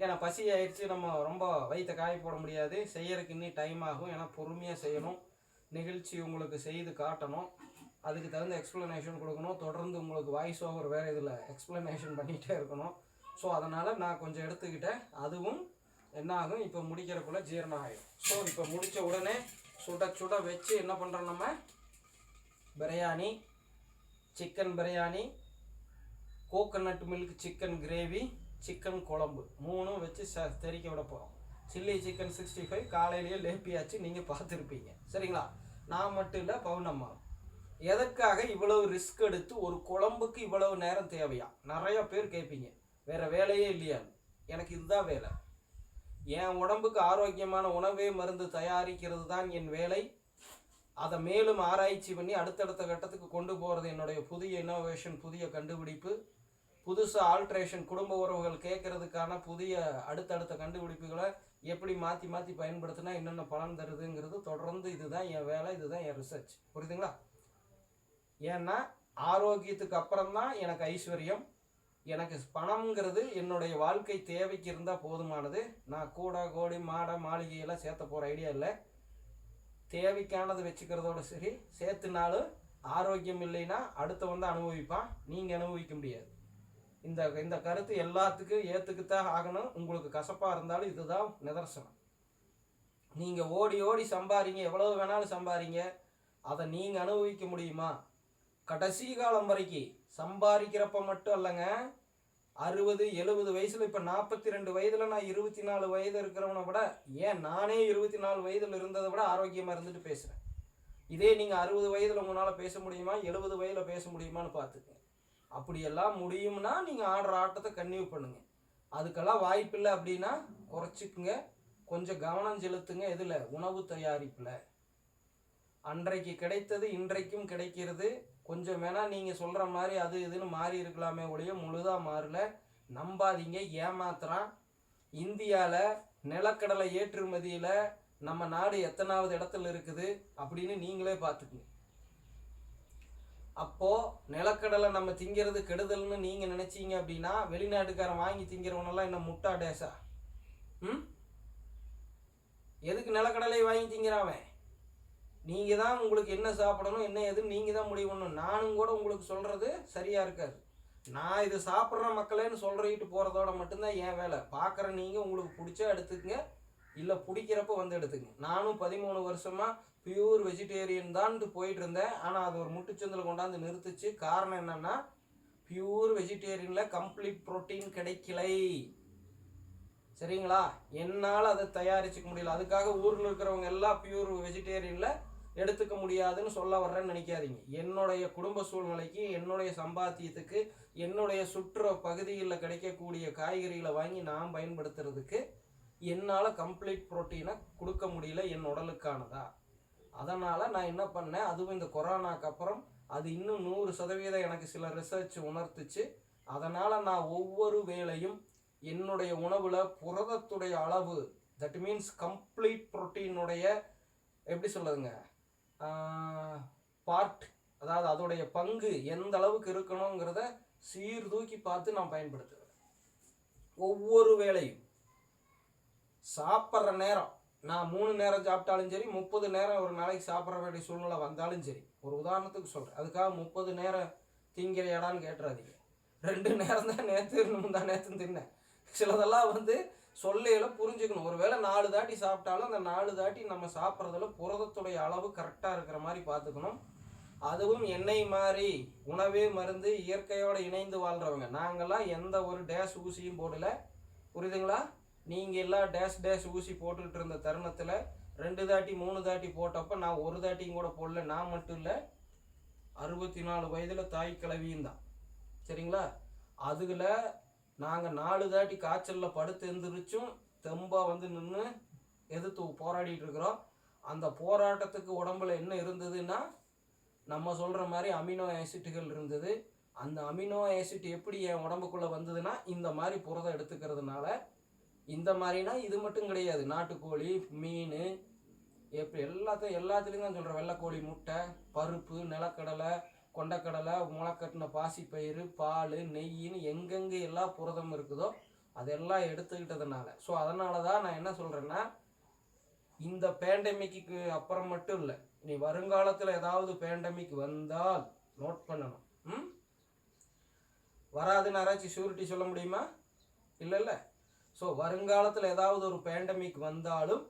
ஏன்னா பசி ஆயிடுச்சு, நம்ம ரொம்ப வயிற்ற காய போட முடியாது, செய்யறதுக்கு இன்னும் டைம் ஆகும். ஏன்னா பொறுமையாக செய்யணும், நிகழ்ச்சி உங்களுக்கு செய்து காட்டணும், அதுக்கு தகுந்த எக்ஸ்ப்ளனேஷன் கொடுக்கணும், தொடர்ந்து உங்களுக்கு வாய்ஸ் ஓவர் வேறு இதில் எக்ஸ்ப்ளனேஷன் பண்ணிகிட்டே இருக்கணும். ஸோ அதனால் நான் கொஞ்சம் எடுத்துக்கிட்டேன். அதுவும் என்ன ஆகும், இப்போ முடிக்கிறக்குள்ளே ஜீரணம் ஆகிடும். ஸோ இப்போ முடித்த உடனே சுட சுட வச்சு என்ன பண்ணுறோம், நம்ம biryani, chicken biryani, coconut milk chicken gravy, chicken குழம்பு 3 வச்சு தெறிக்க விட போகிறோம். சில்லி சிக்கன் 65 காலையிலேயே லேப்பியாச்சு, நீங்கள் பார்த்துருப்பீங்க. சரிங்களா? நான் மட்டும் இல்லை, பவுனம்மா. எதற்காக இவ்வளவு ரிஸ்க் எடுத்து ஒரு குழம்புக்கு இவ்வளவு நேரம் தேவையா? நிறைய பேர் கேட்பீங்க, வேற வேலையே இல்லையா? எனக்கு இதுதான் வேலை. என் உடம்புக்கு ஆரோக்கியமான உணவே மருந்து தயாரிக்கிறது தான் என் வேலை. அதை மேலும் ஆராய்ச்சி பண்ணி அடுத்தடுத்த கட்டத்துக்கு கொண்டு போகிறது என்னுடைய புதிய இன்னோவேஷன், புதிய கண்டுபிடிப்பு, புதுசு ஆல்ட்ரேஷன், குடும்ப உறவுகள் கேட்கறதுக்கான புதிய அடுத்தடுத்த கண்டுபிடிப்புகளை எப்படி மாற்றி மாற்றி பயன்படுத்தினா என்னென்ன பலன் தருதுங்கிறது தொடர்ந்து இதுதான் என் வேலை, இதுதான் என் ரிசர்ச். புரியுதுங்களா? ஏன்னா ஆரோக்கியத்துக்கு அப்புறம் தான் எனக்கு ஐஸ்வர்யம். எனக்கு பணம்ங்கிறது என்னுடைய வாழ்க்கை தேவைக்கு இருந்தால் போதுமானது. நான் கூட கோடி மாட மாளிகையெல்லாம் சேர்த்த போகிற ஐடியா இல்லை. தேவைக்கானது வச்சுக்கிறதோட சரி. சேர்த்துனாலும் ஆரோக்கியம் இல்லைன்னா அடுத்த வந்து அனுபவிப்பான், நீங்கள் அனுபவிக்க முடியாது. இந்த கருத்து எல்லாத்துக்கும் ஏற்றுக்குத்தான் ஆகணும். உங்களுக்கு கசப்பாக இருந்தாலும் இதுதான் நிதர்சனம். நீங்கள் ஓடி ஓடி சம்பாதிங்க, எவ்வளவு வேணாலும் சம்பாதிங்க, அதை நீங்கள் அனுபவிக்க முடியுமா? கடைசி காலம் வரைக்கும் சம்பாதிக்கிறப்ப மட்டும் இல்லைங்க, 60 70 வயசில், இப்போ 42 வயதில் நான் 24 வயது இருக்கிறவனை விட, ஏன் நானே 24 வயதில் இருந்ததை விட ஆரோக்கியமாக இருந்துட்டு பேசுகிறேன். இதே நீங்கள் 60 வயதில் உங்களால் பேச முடியுமா, 70 வயதில் பேச முடியுமான்னு பார்த்துக்கங்க. அப்படியெல்லாம் முடியும்னா நீங்கள் ஆடுற ஆட்டத்தை கன்டினியூ பண்ணுங்கள். அதுக்கெல்லாம் வாய்ப்பில்லை அப்படின்னா குறைச்சிக்குங்க, கொஞ்சம் கவனம் செலுத்துங்க. எதில்? உணவு தயாரிப்பில். அன்றைக்கு கிடைத்தது இன்றைக்கும் கிடைக்கிறது. கொஞ்சம் வேணால் நீங்கள் சொல்கிற மாதிரி அது இதுன்னு மாறி இருக்கலாமே ஒழிய முழுதாக மாறல. நம்பாதீங்க, ஏமாத்துறான். இந்தியாவில் நிலக்கடலை ஏற்றுமதியில் நம்ம நாடு எத்தனாவது இடத்துல இருக்குது அப்படின்னு நீங்களே பார்த்துக்குங்க. அப்போது நிலக்கடலை நம்ம திங்கிறது கெடுதல்னு நீங்கள் நினச்சிங்க அப்படின்னா வெளிநாட்டுக்காரன் வாங்கி திங்கிறவனெல்லாம் என்ன முட்டா டேஸா? எதுக்கு நிலக்கடலை வாங்கி திங்கிறாவன்? நீங்கள் தான் உங்களுக்கு என்ன சாப்பிடணும் என்ன எதுன்னு நீங்கள் தான் முடிவு பண்ணணும். நானும் கூட உங்களுக்கு சொல்கிறது சரியாக இருக்காது. நான் இது சாப்பிட்ற மக்களேன்னு சொல்லிட்டு போகிறதோட மட்டும்தான் என் வேலை. பார்க்குற நீங்கள் உங்களுக்கு பிடிச்சா எடுத்துக்கங்க, இல்லை பிடிக்கிறப்ப வந்து எடுத்துக்கங்க. நானும் 13 வருஷமாக பியூர் வெஜிடேரியன் தான்ட்டு போயிட்டு இருந்தேன். ஆனால் அது ஒரு முட்டுச்சந்தில் கொண்டாந்து நிறுத்துச்சு. காரணம் என்னென்னா, பியூர் வெஜிடேரியனில் கம்ப்ளீட் ப்ரோட்டீன் கிடைக்கலை. சரிங்களா? என்னால் அதை தயாரிச்சுக்க முடியல. அதுக்காக ஊரில் இருக்கிறவங்க எல்லாம் பியூர் வெஜிடேரியனில் எடுத்துக்க முடியாதுன்னு சொல்ல வர்றேன்னு நினைக்காதீங்க. என்னுடைய குடும்ப சூழ்நிலைக்கு, என்னுடைய சம்பாத்தியத்துக்கு, என்னுடைய சுற்ற பகுதிகளில் கிடைக்கக்கூடிய காய்கறிகளை வாங்கி நான் பயன்படுத்துறதுக்கு என்னால் கம்ப்ளீட் ப்ரோட்டீனை கொடுக்க முடியல என் உடலுக்கானதா. அதனால் நான் என்ன பண்ணேன், அதுவும் இந்த கொரோனாக்கு அப்புறம் அது இன்னும் 100% எனக்கு சில ரிசர்ச் உணர்த்துச்சு. அதனால் நான் ஒவ்வொரு வேளையும் என்னுடைய உணவில் புரதத்துடைய அளவு, தட் மீன்ஸ் கம்ப்ளீட் ப்ரோட்டீனுடைய எப்படி சொல்லுதுங்க பார்ட், அதாவது அதோடைய பங்கு எந்த அளவுக்கு இருக்கணுங்கிறத சீர்தூக்கி பார்த்து நான் பயன்படுத்துவேன். ஒவ்வொரு வேளையும் சாப்பிட்ற நேரம் நான் 3 நேரம் சாப்பிட்டாலும் சரி, 30 நேரம் ஒரு நாளைக்கு சாப்பிட்ற வேண்டிய சூழ்நிலை வந்தாலும் சரி. ஒரு உதாரணத்துக்கு சொல்கிறேன், அதுக்காக 30 நேரம் திங்கிற இடான்னு கேட்டுறாதீங்க. 2 நேரம் தான் நேற்று தின்னேன். சிலதெல்லாம் சொல்லையில புரிஞ்சுக்கணும். ஒருவேளை 4 தாட்டி சாப்பிட்டாலும் அந்த 4 தாட்டி நம்ம சாப்பிட்றதுல புரதத்துடைய அளவு கரெக்டாக இருக்கிற மாதிரி பார்த்துக்கணும். அதுவும் என்னை மாதிரி உணவே மருந்து இயற்கையோடு இணைந்து வாழ்கிறவங்க நாங்கள்லாம் எந்த ஒரு டேஷ் ஊசியும் போடல. புரியுதுங்களா? நீங்கள் எல்லாம் டேஷ் ஊசி போட்டுக்கிட்டு இருந்த தருணத்தில் 2 தாட்டி 3 தாட்டி போட்டப்போ நான் 1 தாட்டியும் கூட போடல. நான் மட்டும் இல்லை, 64 வயதில் தாய் கிழவியும் தான். சரிங்களா? அதுல நாங்கள் 4 தாட்டி காய்ச்சலில் படுத்து எழுந்திரிச்சும் தெம்பாக நின்று எதிர்த்து போராடிட்டு இருக்கிறோம். அந்த போராட்டத்துக்கு உடம்புல என்ன இருந்ததுன்னா, நம்ம சொல்கிற மாதிரி அமினோ ஆசிட்டுகள் இருந்தது. அந்த அமினோ ஆசிட் எப்படி என் உடம்புக்குள்ளே வந்ததுன்னா, இந்த மாதிரி புரதம் எடுத்துக்கிறதுனால. இந்த மாதிரினா இது மட்டும் கிடையாது, நாட்டுக்கோழி, மீன், எப்படி எல்லாத்துலேயும் தான் சொல்கிறேன். வெள்ளைக்கோழி முட்டை, பருப்பு, நிலக்கடலை, கொண்டக்கடலை, முளைக்கட்டின பாசிப்பயிறு, பால், நெய்யின்னு எங்கெங்கே எல்லா புரதம் இருக்குதோ அதெல்லாம் எடுத்துக்கிட்டதுனால. ஸோ அதனால தான் நான் என்ன சொல்கிறேன்னா, இந்த பேண்டமிக்கு அப்புறம் மட்டும் இல்லை, இனி வருங்காலத்தில் ஏதாவது பேண்டமிக் வந்தால் நோட் பண்ணணும். வராதுன்னு யாராச்சும் ஷூரிட்டி சொல்ல முடியுமா? இல்லை. ஸோ வருங்காலத்தில் ஏதாவது ஒரு பேண்டமிக் வந்தாலும்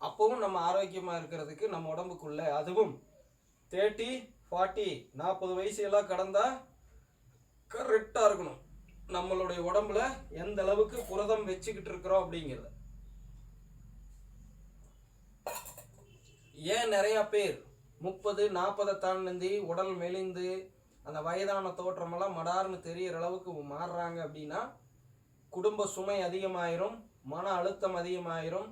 அப்போவும் நம்ம ஆரோக்கியமாக இருக்கிறதுக்கு நம்ம உடம்புக்குள்ளே, அதுவும் 30, 40, 40 வயசு எல்லாம் கடந்தா கரெக்டாக இருக்கணும். நம்மளுடைய உடம்புல எந்த அளவுக்கு புரதம் வச்சுக்கிட்டு இருக்கிறோம் அப்படிங்கிறத. ஏன் நிறைய பேர் 30, 40 தாண்டி உடல் மெலிந்து அந்த வயதான தோற்றமெல்லாம் மடார்னு தெரிகிற அளவுக்கு மாறுறாங்க அப்படின்னா, குடும்ப சுமை அதிகமாயிரும், மன அழுத்தம் அதிகமாயிரும்,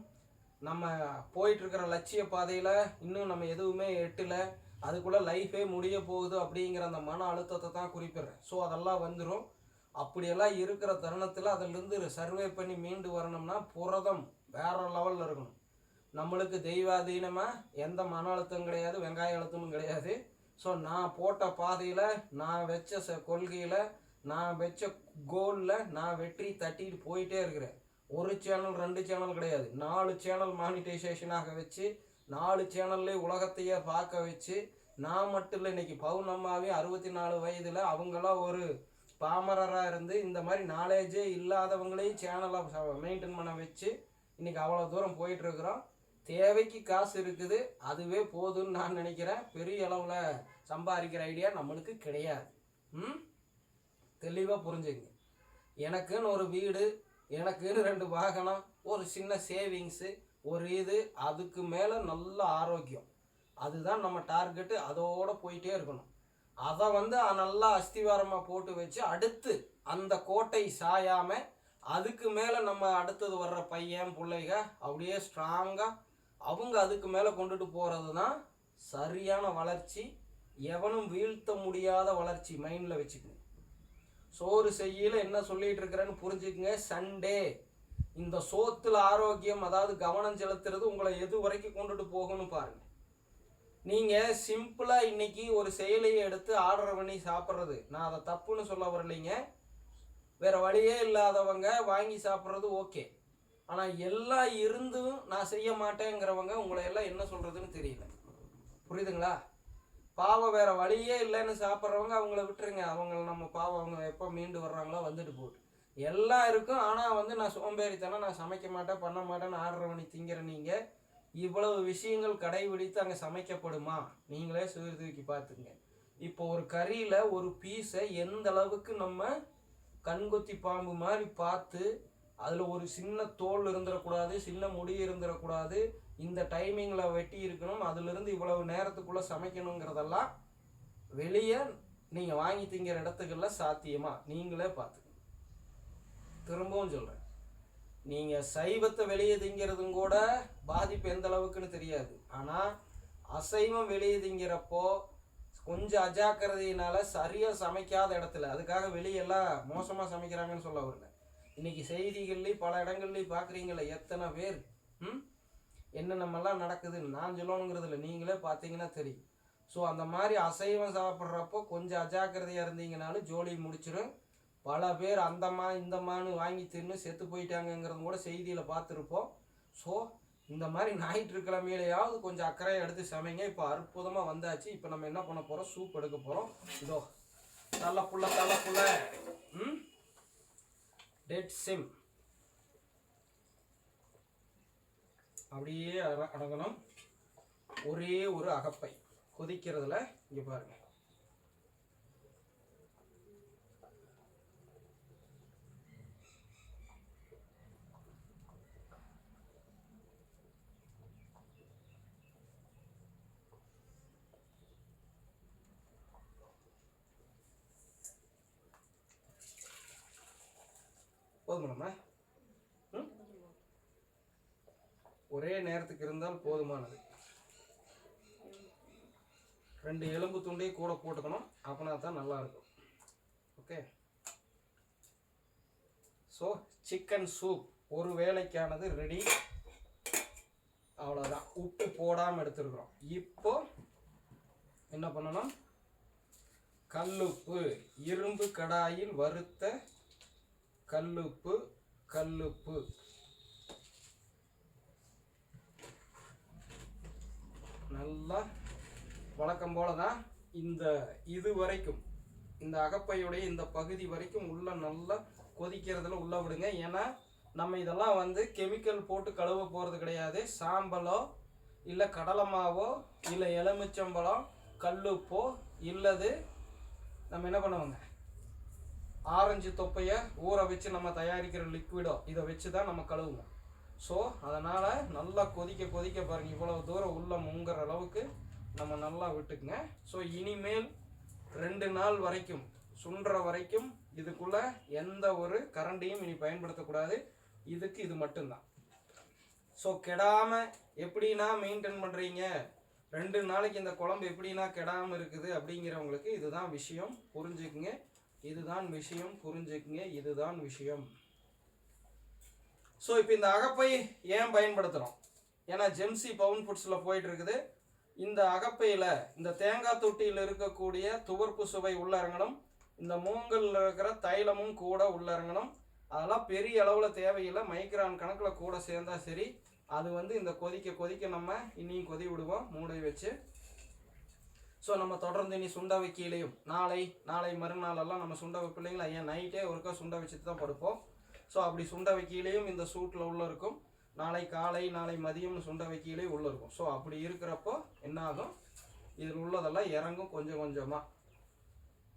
நம்ம போயிட்டுருக்கிற லட்சிய பாதையில் இன்னும் நம்ம எதுவுமே எட்டலை, அதுக்குள்ளே லைஃபே முடிய போகுது அப்படிங்கிற அந்த மன அழுத்தத்தை தான் குறிப்பிடுறேன். ஸோ அதெல்லாம் வந்துடும். அப்படியெல்லாம் இருக்கிற தருணத்தில் அதிலிருந்து சர்வே பண்ணி மீண்டு வரணும்னா புரதம் வேறு லெவலில் இருக்கணும். நம்மளுக்கு தெய்வாதீனமாக எந்த மன அழுத்தம் கிடையாது, வெங்காய அழுத்தமும் கிடையாது. ஸோ நான் போட்ட பாதையில், நான் வச்ச கொள்கையில், நான் வச்ச கோலில் நான் வெற்றி தட்டிட்டு போயிட்டே இருக்கிறேன். 1 சேனல் 2 சேனல் கிடையாது, 4 சேனல் மானிட்டைசேஷனாக வச்சு 4 சேனல்லே உலகத்தையே பார்க்க வச்சு, நான் மட்டும் இல்லை, இன்றைக்கி பவுனம்மாவே 64 வயதில் அவங்களாம் ஒரு பாமரராக இருந்து இந்த மாதிரி நாலேஜே இல்லாதவங்களையும் சேனலை மெயின்டைன் பண்ண வச்சு இன்றைக்கி அவ்வளோ தூரம் போயிட்டுருக்குறோம். தேவைக்கு காசு இருக்குது, அதுவே போதும்னு நான் நினைக்கிறேன். பெரிய அளவில் சம்பாதிக்கிற ஐடியா நம்மளுக்கு கிடையாது. தெளிவாக புரிஞ்சுங்க. எனக்குன்னு ஒரு வீடு, எனக்குன்னு 2 வாகனம், ஒரு சின்ன சேவிங்ஸு, ஒரு இது, அதுக்கு மேலே நல்ல ஆரோக்கியம், அதுதான் நம்ம டார்கெட்டு. அதோடு போயிட்டே இருக்கணும். அதை நல்லா அஸ்திவாரமாக போட்டு வச்சு அடுத்து அந்த கோட்டை சாயாமல் அதுக்கு மேலே நம்ம அடுத்தது வர்ற பையன் பிள்ளைங்க அப்படியே ஸ்ட்ராங்காக அவங்க அதுக்கு மேலே கொண்டுட்டு போகிறது தான் சரியான வளர்ச்சி, எவனும் வீழ்த்த முடியாத வளர்ச்சி. மைண்டில் வச்சுக்கோங்க. சோறு செய்யல என்ன சொல்லிட்டு இருக்கிறேன்னு புரிஞ்சுக்குங்க. சண்டே இந்த சோத்துல ஆரோக்கியம், அதாவது கவனம் செலுத்துறது உங்களை எது வரைக்கும் கொண்டுட்டு போகணும்னு பாருங்க. நீங்க சிம்பிளா இன்னைக்கு ஒரு செயலையை எடுத்து ஆர்டர் பண்ணி சாப்பிட்றது, நான் அதை தப்புன்னு சொல்ல வரலைங்க. வேற வழியே இல்லாதவங்க வாங்கி சாப்பிட்றது ஓகே. ஆனால் எல்லாம் இருந்தும் நான் செய்ய மாட்டேங்கிறவங்க உங்களை எல்லாம் என்ன சொல்றதுன்னு தெரியல. புரியுதுங்களா? பாவம் வேற வழியே இல்லைன்னு சாப்பிட்றவங்க அவங்கள விட்டுருங்க. அவங்கள நம்ம பாவம் அவங்க எப்போ மீண்டு வர்றாங்களோ வந்துட்டு போட்டு எல்லாம் இருக்கும். ஆனால் வந்து நான் சோம்பேறித்தனம், நான் சமைக்க மாட்டேன் பண்ண மாட்டேன்னு ஆர்டர் பண்ணி திங்கிற நீங்கள் இவ்வளவு விஷயங்கள் கடைபிடித்து அங்கே சமைக்கப்படுமா? நீங்களே சீர்தூக்கி பார்த்துங்க. இப்போ ஒரு கறியில் ஒரு பீஸை எந்த அளவுக்கு நம்ம கண்கொத்தி பாம்பு மாதிரி பார்த்து அதில் ஒரு சின்ன தோல் இருந்துடக்கூடாது, சின்ன முடி இருந்துடக்கூடாது, இந்த டைமிங்கில் வெட்டி இருக்கணும், அதிலிருந்து இவ்வளவு நேரத்துக்குள்ளே சமைக்கணுங்கிறதெல்லாம் வெளியே நீங்கள் வாங்கி திங்கிற இடத்துக்கெல்லாம் சாத்தியமா? நீங்களே பார்த்துக்கணும். திரும்பவும் சொல்கிறேன், நீங்கள் சைவத்தை வெளியே திங்கிறதும் கூட பாதிப்பு எந்த அளவுக்குன்னு தெரியாது. ஆனால் அசைவம் வெளியே திங்கிறப்போ கொஞ்சம் அஜாக்கிரதையினால சரியாக சமைக்காத இடத்துல, அதுக்காக வெளியெல்லாம் மோசமாக சமைக்கிறாங்கன்னு சொல்ல வரல. இன்னைக்கு செய்திகள்லேயும் பல இடங்கள்லையும் பார்க்குறீங்களே எத்தனை பேர் என்னென்னமெல்லாம் நடக்குதுன்னு நான் சொல்லணுங்கிறது இல்லை, நீங்களே பார்த்தீங்கன்னா தெரியும். ஸோ அந்த மாதிரி அசைவம் சாப்பிட்றப்போ கொஞ்சம் அஜாக்கிரதையாக இருந்தீங்கனாலும் ஜோலி முடிச்சிடும். பல பேர் அந்தம்மா இந்தம்மான்னு வாங்கி தின்னு செத்து போயிட்டாங்கங்கிறது கூட செய்தியில் பார்த்துருப்போம். ஸோ இந்த மாதிரி ஞாயிற்றுக்கிழமையிலையாவது கொஞ்சம் அக்கறையை எடுத்து சமைங்க. இப்போ அற்புதமாக வந்தாச்சு. இப்போ நம்ம என்ன பண்ண போகிறோம்? சூப் எடுக்க போகிறோம். இதோ தலை புள்ள டெட் சிம் அப்படியே அடங்கணும். ஒரே ஒரு அகப்பை கொதிக்கிறதுல இங்கே பாருங்க. போதுமா? ஒரே நேரத்துக்கு இருந்தால் போதுமானது. 2 எலும்பு துண்டையும் கூட போட்டுக்கணும், அப்படின்னா தான் நல்லா இருக்கும். ஓகே, ஸோ சிக்கன் சூப் ஒரு வேளைக்கானது ரெடி. அவ்வளோதான், உப்பு போடாமல் எடுத்துருக்குறோம். இப்போ என்ன பண்ணணும்? கல்லுப்பு, இரும்பு கடாயில் வறுத்த கல்லுப்பு நல்லா வழக்கம் போல தான் இது வரைக்கும் இந்த அகப்பையுடைய இந்த பகுதி வரைக்கும் உள்ள நல்லா கொதிக்கிறதுல உள்ள விடுங்க. ஏன்னா நம்ம இதெல்லாம் வந்து கெமிக்கல் போட்டு கழுவ போகிறது கிடையாது. சாம்பலோ இல்லை கடலை மாவோ இல்லை எலுமிச்சம்பழம் கல்லுப்போ இல்லது நம்ம என்ன பண்ணுவோங்க, ஆரஞ்சு தொப்பையை ஊற வச்சு நம்ம தயாரிக்கிற லிக்விடோ இதை வச்சு தான் நம்ம கழுவுவோம். ஸோ அதனால் நல்லா கொதிக்க பாருங்கள், இவ்வளவு தூரம் உள்ள முங்குற அளவுக்கு நம்ம நல்லா விட்டுக்குங்க. ஸோ இனிமேல் 2 நாள் வரைக்கும் சுண்டுற வரைக்கும் இதுக்குள்ளே எந்த ஒரு கரண்டியும் இனி பயன்படுத்தக்கூடாது. இதுக்கு இது மட்டும்தான். ஸோ கெடாமல் எப்படின்னா மெயின்டைன் பண்ணுறீங்க, 2 நாளைக்கு இந்த குழம்பு எப்படின்னா கெடாமல் இருக்குது அப்படிங்கிறவங்களுக்கு இதுதான் விஷயம், புரிஞ்சுக்குங்க. இதுதான் விஷயம். ஸோ இப்போ இந்த அகப்பை ஏன் பயன்படுத்துகிறோம்? ஏன்னா ஜெம்சி பவுன் ஃபுட்ஸில் போயிட்டு இருக்குது. இந்த அகப்பையில் இந்த தேங்காய் தொட்டியில் இருக்கக்கூடிய துவர்ப்பு சுவை உள்ளறங்கணும், இந்த மூங்கலில் இருக்கிற தைலமும் கூட உள்ளறங்கணும். அதெல்லாம் பெரிய அளவில் தேவையில்லை, மைக்ரான் கணக்கில் கூட சேர்ந்தா சரி. அது வந்து இந்த கொதிக்க நம்ம இன்னும் கொதி விடுவோம் மூடை வச்சு. ஸோ நம்ம தொடர்ந்து இனி சுண்ட வைக்கலையும் நாளை மறுநாளெல்லாம் நம்ம சுண்ட வைப்பில்லைங்களா? ஏன் நைட்டே ஒருக்கா சுண்ட வச்சுட்டு தான் படுப்போம். ஸோ அப்படி சுண்ட வைக்கலையும் இந்த சூட்டில் உள்ள இருக்கும். நாளை காலை நாளை மதியம்னு சுண்ட வைக்கலே உள்ள இருக்கும். ஸோ அப்படி இருக்கிறப்போ என்ன ஆகும், இதில் உள்ளதெல்லாம் இறங்கும் கொஞ்சம் கொஞ்சமாக.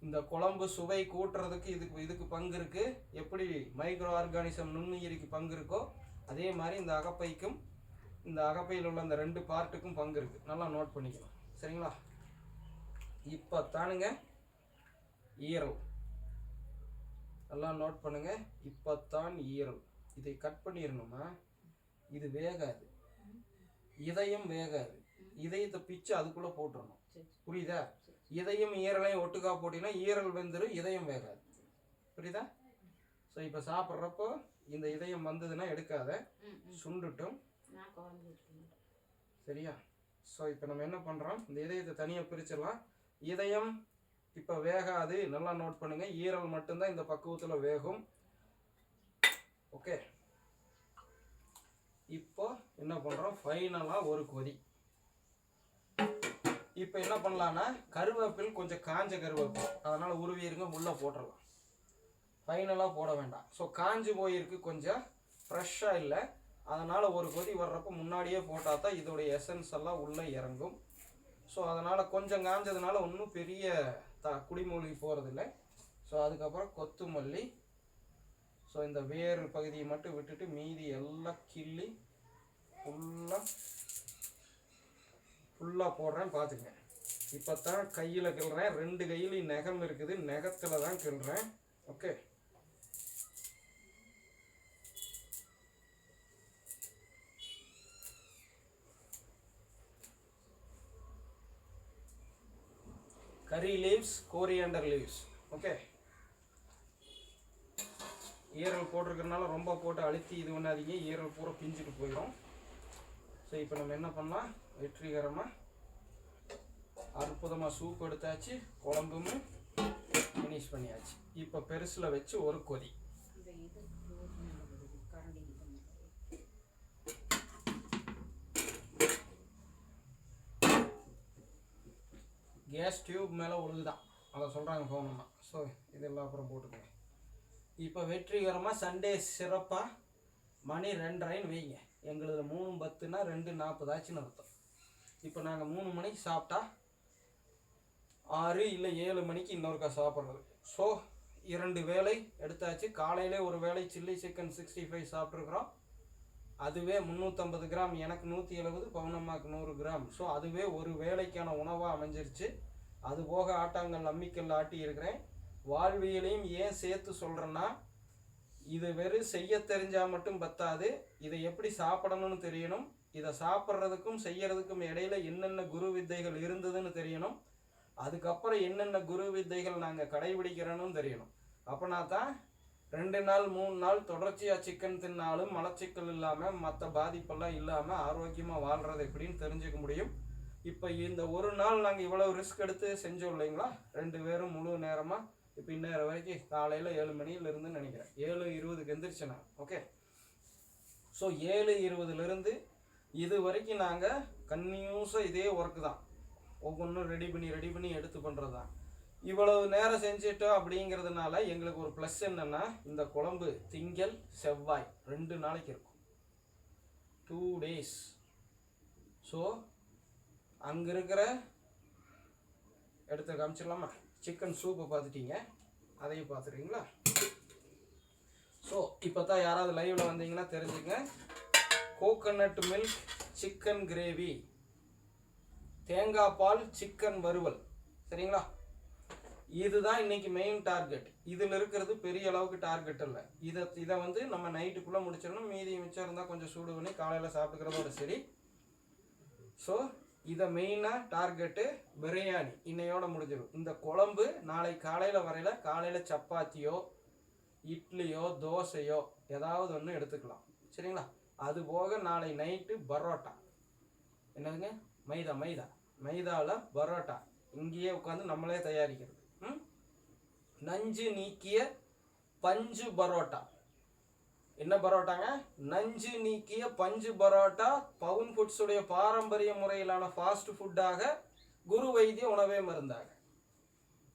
இந்த குழம்பு சுவை கூட்டுறதுக்கு இதுக்கு பங்கு இருக்குது. எப்படி மைக்ரோ ஆர்கானிசம் நுண்ணுயிரிக்கு பங்கு இருக்கோ அதே மாதிரி இந்த அகப்பையில் உள்ள அந்த 2 பார்ட்டுக்கும் பங்கு இருக்குது. நல்லா நோட் பண்ணிக்கணும், சரிங்களா? இப்போ தானுங்க ஈரல், நல்லா நோட் பண்ணுங்க. இப்போத்தான் ஈரல். இதை கட் பண்ணிடணுமா? இது வேகாது, இதயம் வேகாது. இதயத்தை பிச்சு அதுக்குள்ளே போட்டுடணும், புரியுதா? இதயம் ஈரலையும் ஒட்டுக்கா போட்டிங்கன்னா ஈரல் வெந்துடும், இதயம் வேகாது, புரியுதா? ஸோ இப்போ சாப்பிட்றப்போ இந்த இதயம் வந்ததுன்னா எடுக்காத, சுண்டுட்டும், சரியா? ஸோ இப்போ நம்ம என்ன பண்ணுறோம், இந்த இதயத்தை தனியாக பிரிச்சிடலாம். இதயம் இப்போ வேகாது, நல்லா நோட் பண்ணுங்க. ஈரல் மட்டும்தான் இந்த பக்குவத்தில் வேகும். ஓகே, இப்போ என்ன பண்ணுறோம், ஃபைனலாக ஒரு கொதி. இப்போ என்ன பண்ணலான்னா கருவேப்பில் கொஞ்சம் காஞ்ச கருவேப்பில், அதனால் உருவிருங்க, உள்ளே போட்டுடலாம். ஃபைனலாக போட வேண்டாம். ஸோ காஞ்சு போயிருக்கு, கொஞ்சம் ஃப்ரெஷ்ஷாக இல்லை. அதனால் ஒரு கொதி வர்றப்போ முன்னாடியே போட்டால் தான் இதோடைய எசன்ஸ் எல்லாம் உள்ளே இறங்கும். ஸோ அதனால் கொஞ்சம் காஞ்சதுனால ஒன்றும் பெரிய குடிமூழ்கி போகிறதில்ல. ஸோ அதுக்கப்புறம் கொத்தமல்லி, ஸோ இந்த வேறு பகுதியை மட்டும் விட்டுட்டு மீதி எல்லாம் கிள்ளி ஃபுல்லாக போடுறேன், பார்த்துங்க. இப்போ தான் கையில் கிள்றேன், 2 கையிலையும் நகம் இருக்குது, நகத்தில் தான் கிள்றேன். Okay, curry leaves, coriander leaves. Okay, ஈரல் போட்டிருக்கிறதுனால ரொம்ப போட்டு அழுத்தி இது பண்ணாதீங்க, ஈரல் பூரா பிஞ்சுட்டு போயிடும். ஸோ இப்போ நம்ம என்ன பண்ணலாம், வெற்றிகரமாக அற்புதமாக சூப் எடுத்தாச்சு, குழம்புமே ஃபினிஷ் பண்ணியாச்சு. இப்போ பெருசில் வச்சு ஒரு கொதி. கேஸ் டியூப் மேலே ஒழுகுதான், அதை சொல்கிறாங்க போகணுமா. ஸோ இதெல்லாம் அப்புறம் போட்டுக்கோங்க. இப்போ வெற்றிகரமாக சண்டே சிறப்பாக மணி 2:30 வைங்க. எங்களுக்கு 3:10னா 2:40 ஆச்சுன்னு அர்த்தம். இப்போ நாங்கள் 3 மணிக்கு சாப்பிட்டா 6 இல்லை 7 மணிக்கு இன்னொருக்கா சாப்பிட்றது. ஸோ 2 வேளை எடுத்தாச்சு. காலையிலே ஒரு வேளை சில்லி சிக்கன் 65 சாப்பிட்ருக்குறோம். அதுவே 350 கிராம், எனக்கு 170, பவுனம்மாக்கு 100 கிராம். ஸோ அதுவே ஒரு வேளைக்கான உணவாக அமைஞ்சிருச்சு. அது போக ஆட்டாங்கல் அம்மிக்கல் ஆட்டி இருக்கிறேன். வாழ்வியலையும் ஏன் சேர்த்து சொல்கிறேன்னா, இது வெறும் செய்ய தெரிஞ்சால் மட்டும் பத்தாது, இதை எப்படி சாப்பிடணும்னு தெரியணும். இதை சாப்பிட்றதுக்கும் செய்யறதுக்கும் இடையில என்னென்ன குரு வித்தைகள் இருந்ததுன்னு தெரியணும். அதுக்கப்புறம் என்னென்ன குரு வித்தைகள் நாங்கள் கடைபிடிக்கிறோன்னு தெரியணும். அப்போனா தான் 2 நாள் 3 நாள் தொடர்ச்சியாக சிக்கன் தின்னாலும் மலச்சிக்கல் இல்லாமல் மற்ற பாதிப்பெல்லாம் இல்லாமல் ஆரோக்கியமாக வாழ்கிறது எப்படின்னு தெரிஞ்சுக்க முடியும். இப்போ இந்த ஒரு நாள் நாங்கள் இவ்வளோ ரிஸ்க் எடுத்து செஞ்சோம் இல்லைங்களா, 2 பேரும் முழு நேரமாக. இப்போ இந்நேரம் வரைக்கும் காலையில் 7 மணியிலிருந்து நினைக்கிறேன் 7:20க்கு எந்திரிச்சேன். ஓகே, ஸோ 7:20லேருந்து இது வரைக்கும் நாங்கள் கன்டினியூஸாக இதே ஒர்க்கு தான், ஒவ்வொன்றும் ரெடி பண்ணி எடுத்து பண்ணுறது தான். இவ்வளவு நேரம் செஞ்சுட்டோம் அப்படிங்கிறதுனால எங்களுக்கு ஒரு ப்ளஸ் என்னென்னா, இந்த குழம்பு திங்கள் செவ்வாய் 2 நாளைக்கு இருக்கும், 2 days. ஸோ அங்கே இருக்கிற எடுத்து காமிச்சிடலாமா, சிக்கன் சூப்பை பார்த்துட்டீங்க, அதையும் பார்த்துருக்கீங்களா. ஸோ இப்போ தான் யாராவது லைவில் வந்தீங்கன்னா தெரிஞ்சுங்க, கோகனட் மில்க் சிக்கன் கிரேவி, தேங்காய் பால் சிக்கன் வறுவல், சரிங்களா. இதுதான் இன்னைக்கு மெயின் டார்கெட். இதில் இருக்கிறது பெரிய அளவுக்கு டார்கெட் இல்லை. இதை வந்து நம்ம நைட்டுக்குள்ளே முடிச்சிடணும். மீதி மிச்சம் இருந்தால் கொஞ்சம் சூடு பண்ணி காலையில் சாப்பிட்டுக்கிறதோட சரி. ஸோ இதை மெயினாக டார்கெட்டு பிரியாணி இன்னையோட முடிஞ்சிடும். இந்த குழம்பு நாளை காலையில் வரையில் காலையில் சப்பாத்தியோ இட்லியோ தோசையோ ஏதாவது ஒன்று எடுத்துக்கலாம், சரிங்களா. அது போக நாளை நைட்டு பரோட்டா, என்னதுங்க, மைதாவில் பரோட்டா இங்கேயே உட்காந்து நம்மளே தயாரிக்கிறது. நஞ்சு நீக்கிய பஞ்சு பரோட்டா. என்ன பரோட்டாங்க, நஞ்சு நீக்கிய பஞ்சு பரோட்டா. பவுன் ஃபுட்ஸுடைய பாரம்பரிய முறையிலான ஃபாஸ்ட் ஃபுட்டாக குரு வைத்திய உணவே மருந்தாக.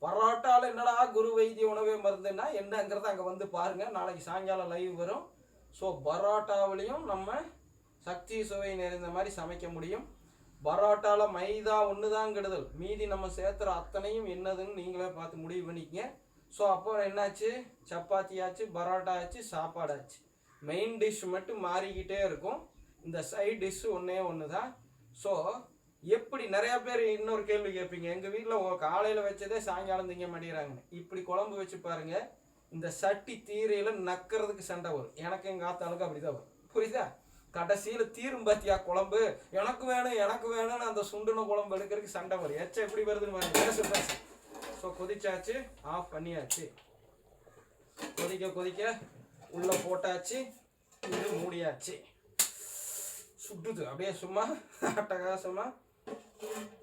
பரோட்டாவில் என்னடா குரு வைத்திய உணவே மருந்துன்னா என்னங்கிறத அங்கே வந்து பாருங்கள், நாளைக்கு சாயங்காலம் லைவ் வரும். ஸோ பரோட்டாவிலையும் நம்ம சக்தி சுவை நிறைந்த மாதிரி சமைக்க முடியும். பரோட்டாவில் மைதா ஒன்று தான் கெடுதல், மீதி நம்ம சேர்த்துற அத்தனையும் என்னதுன்னு நீங்களே பார்த்து முடிவு பண்ணிக்கங்க. ஸோ அப்போ என்னாச்சு, சப்பாத்தி ஆச்சு, பரோட்டா ஆச்சு, சாப்பாடாச்சு. மெயின் டிஷ் மட்டும் மாறிக்கிட்டே இருக்கும். இந்த சைட் டிஷ் ஒன்று தான். ஸோ எப்படி நிறையா பேர் இன்னொரு கேள்வி கேட்பீங்க, எங்கள் வீட்டில் காலையில் வச்சதே சாயங்காலம் திங்க மாட்டேங்கிறாங்கன்னு. இப்படி குழம்பு வச்சு பாருங்கள், இந்த சட்டி தீரையில் நக்கிறதுக்கு சண்டை வரும். எனக்கு எங்கள் ஆத்தாளுக்கு அப்படி தான் வரும், புரியுதா. கடைசியில் தீரும் பாத்தியா குழம்பு, எனக்கு வேணும்னு அந்த சுண்டுன குழம்பு எடுக்கிறதுக்கு சண்டை வரும். எச்ச எப்படி வருதுன்னு பாருங்க, பேச. ஸோ கொதிச்சாச்சு, ஆஃப் பண்ணியாச்சு. கொதிக்க உள்ளே போட்டாச்சு, இது மூடியாச்சு. சுட்டுது அப்படியே சும்மா அட்டகாசமாக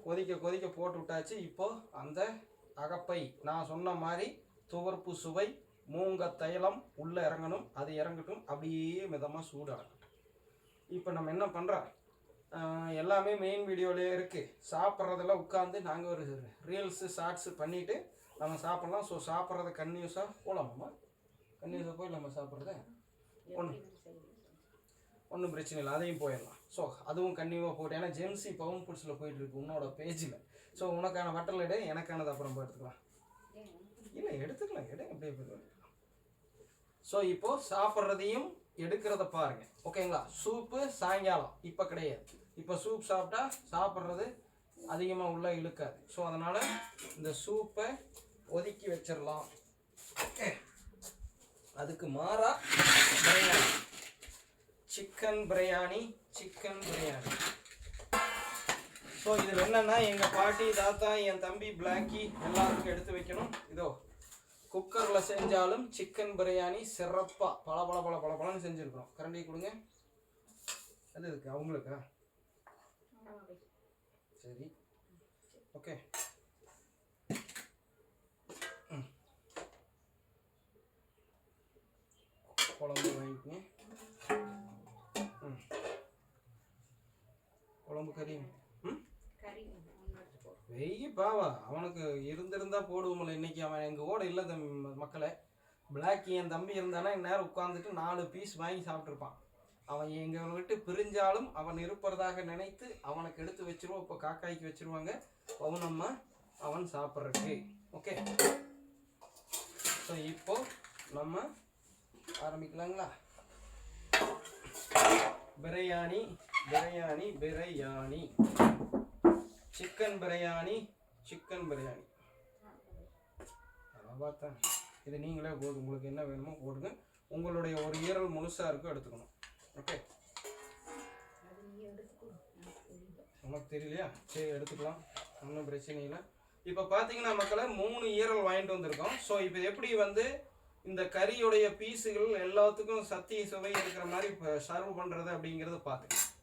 கொதிக்க போட்டு விட்டாச்சு. இப்போ அந்த அகப்பை நான் சொன்ன மாதிரி துவர்ப்பு சுவை மூங்க தைலம் உள்ளே இறங்கணும், அது இறங்கட்டும், அப்படியே மிதமாக சூடு அடங்கட்டும். இப்போ நம்ம என்ன பண்ணுறோம், எல்லாமே மெயின் வீடியோலேயே இருக்குது. சாப்பிட்றதெல்லாம் உட்காந்து நாங்கள் ஒரு ரீல்ஸு ஷார்ட்ஸு பண்ணிவிட்டு நம்ம சாப்பிட்லாம். ஸோ சாப்பிட்றத கன்யூஸாக போகலாமாம்மா, கன்யூஸாக போய் நம்ம சாப்பிட்றத ஒன்றும் பிரச்சனை இல்லை, அதையும் போயிடலாம். ஸோ அதுவும் கன்னியூவாக போட்டு, ஏன்னா ஜெம்சி பவுன் ஃபுட்ஸில் போயிட்டுருக்கு உன்னோட பேஜில். ஸோ உனக்கான வட்டல் எடு, எனக்கானது அப்புறம் எடுத்துக்கலாம். இல்லை எடுத்துக்கலாம், அப்படியே போயிடலாம். ஸோ இப்போது சாப்பிட்றதையும் எடுக்கிறத பாருங்க, ஓகேங்களா. சூப்பு சாயங்காலம் இப்போ கிடையாது. இப்போ சூப் சாப்பிட்டா சாப்பிட்றது அதிகமாக உள்ள இழுக்காது. ஸோ அதனால் இந்த சூப்பை ஒதுக்கி வச்சிடலாம். ஓகே, அதுக்கு மாறா பிரியாணி, சிக்கன் பிரியாணி. ஸோ இதில் என்னென்னா எங்கள் பாட்டி, தாத்தா, என் தம்பி பிளாக்கி எல்லாருக்கும் எடுத்து வைக்கணும். இதோ குக்கரில் செஞ்சாலும் சிக்கன் பிரியாணி சிறப்பாக பல செஞ்சுருக்கோம். கரண்டி கொடுங்க. அது இருக்கு அவங்களுக்கா? சரி, ஓகே. குழம்பு வாங்கிக்கங்க. குழம்பு கறி வெய்ய பாவா, அவனுக்கு இருந்திருந்தா போடுவோம்ல. இன்னைக்கு அவன் எங்கள் கூட இல்லை மக்களை. பிளாக்கி என் தம்பி இருந்தானா இந்நேரம் உட்காந்துட்டு 4 பீஸ் வாங்கி சாப்பிட்ருப்பான். அவன் எங்களை விட்டு பிரிஞ்சாலும் அவன் இருப்பதாக நினைத்து அவனுக்கு எடுத்து வச்சிருவோம். இப்போ காக்காய்க்கு வச்சிருவாங்க பவுனம்மா அவன் சாப்பிட்றதுக்கு. ஓகே, ஸோ இப்போ நம்ம ஆரம்பிக்கலாங்களா? பிரியாணி சிக்கன் பிரியாணி பார்த்தா இது நீங்களே போதும். உங்களுக்கு என்ன வேணுமோ போடுங்க. உங்களுடைய ஒரு ஈரல் முழுசாக இருக்கும் எடுத்துக்கணும். ஓகே, உனக்கு தெரியலையா? சரி எடுத்துக்கலாம், ஒன்றும் பிரச்சனை இல்லை. இப்போ பார்த்தீங்கன்னா மக்களை 3 ஈரல் வாங்கிட்டு வந்திருக்கோம். ஸோ இப்போ எப்படி இந்த கறியுடைய பீஸுகள் எல்லாத்துக்கும் சத்தி சுவை இருக்கிற மாதிரி இப்போ சர்வ் பண்ணுறது அப்படிங்கிறத பார்த்துக்கலாம்.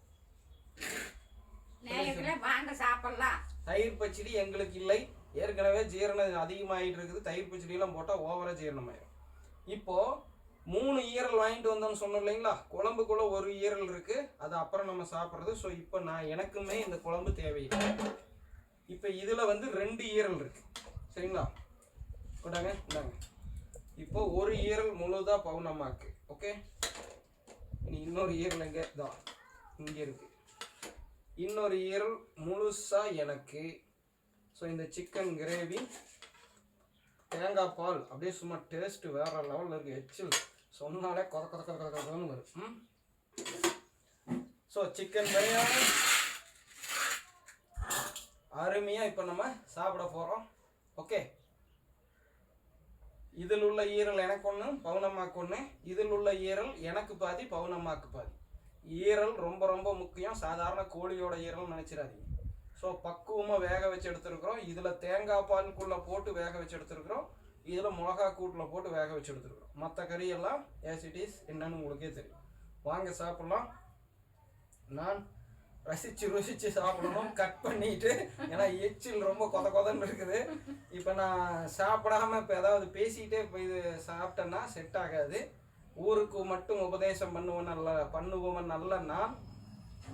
தயிர் பச்சடி எங்களுக்கு இல்லை, ஏற்கனவே ஜீரணம் அதிகமாகிட்டு இருக்குது. தயிர் பச்சடியெல்லாம் போட்டால் ஓவராக ஜீரணமாயிடும். இப்போது 3 ஈரல் வாங்கிட்டு வந்தோம்னு சொன்னோம் இல்லைங்களா? குழம்புக்குள்ளே 1 ஈரல் இருக்குது, அது அப்புறம் நம்ம சாப்பிட்றது. ஸோ இப்போ எனக்குமே இந்த குழம்பு தேவையில்லை. இப்போ இதில் 2 ஈரல் இருக்குது, சரிங்களா? கொண்டாங்க, இந்தாங்க. இப்போ 1 ஈரல் முழுதாக பவுனம்மாக்கு. ஓகே, இனி இன்னொரு ஈரல் எங்கே தான் இங்கே இருக்குது. இன்னொரு ஈரல் முழுசாக எனக்கு. ஸோ இந்த சிக்கன் கிரேவி, தேங்காய் பால் அப்படியே சும்மா டேஸ்ட்டு வேறு லெவலில் இருக்குது. எச்சில் சொன்னாலே கொதன்னு வரும். ஸோ சிக்கன் பிரியாணி அருமையாக இப்போ நம்ம சாப்பிட போகிறோம். ஓகே, இதில் உள்ள ஈரல் எனக்கு ஒன்று, பவுனம்மாக்கு ஒன்று. இதில் உள்ள ஈரல் எனக்கு பாதி, பவுனம்மாக்கு பாதி. ஈரல் ரொம்ப ரொம்ப முக்கியம். சாதாரண கோழியோட ஈரல் நினச்சிடாதீங்க. ஸோ பக்குவமாக வேக வச்சு எடுத்துருக்குறோம். இதில் தேங்காய் பாலுக்குள்ளே போட்டு வேக வச்சு எடுத்துருக்குறோம். இதில் மிளகா கூட்டில் போட்டு வேக வச்சு எடுத்துருக்குறோம். மற்ற கறியெல்லாம் ஆஸ் இட் இஸ் என்னன்னு உங்களுக்கே தெரியும். வாங்க சாப்பிட்லாம். நான் ரசித்து சாப்பிடணும், கட் பண்ணிட்டு. ஏன்னா எச்சில் ரொம்ப கொதன்னு இருக்குது. இப்போ நான் சாப்பிடாம இப்போ ஏதாவது பேசிக்கிட்டே இப்போ இது சாப்பிட்டேன்னா செட் ஆகாது. ஊருக்கு மட்டும் உபதேசம் பண்ணுவோம் நல்ல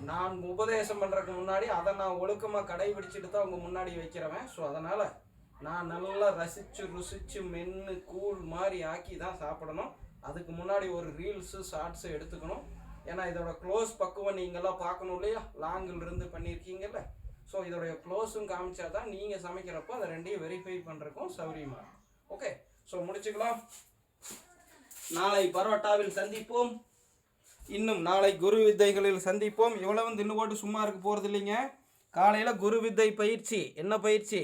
நான் உபதேசம் பண்ணுறதுக்கு முன்னாடி அதை நான் ஒழுக்கமாக கடைபிடிச்சிட்டு தான் அவங்க முன்னாடி வைக்கிறவன். ஸோ அதனால் நான் நல்லா ருசித்து மென்று கூழ் மாதிரி ஆக்கி தான் சாப்பிடணும். அதுக்கு முன்னாடி ஒரு ரீல்ஸு ஷார்ட்ஸு எடுத்துக்கணும். ஏன்னா இதோட க்ளோஸ் பக்குவம் நீங்கள்லாம் பார்க்கணும் இல்லையா? லாங்கில் இருந்து பண்ணியிருக்கீங்கல்ல. ஸோ இதோடைய க்ளோஸும் காமிச்சா தான் நீங்கள் சமைக்கிறப்போ அதை ரெண்டையும் வெரிஃபை பண்ணுறக்கும் சௌரியமாக. ஓகே, ஸோ முடிச்சுக்கலாம். நாளை பரோட்டாவில் சந்திப்போம். இன்னும் நாளை குரு வித்தைகளில் சந்திப்போம். இவ்வளவு தின்னு போட்டு சும்மா இருக்க போகிறது இல்லைங்க. காலையில் குரு வித்தை பயிற்சி. என்ன பயிற்சி?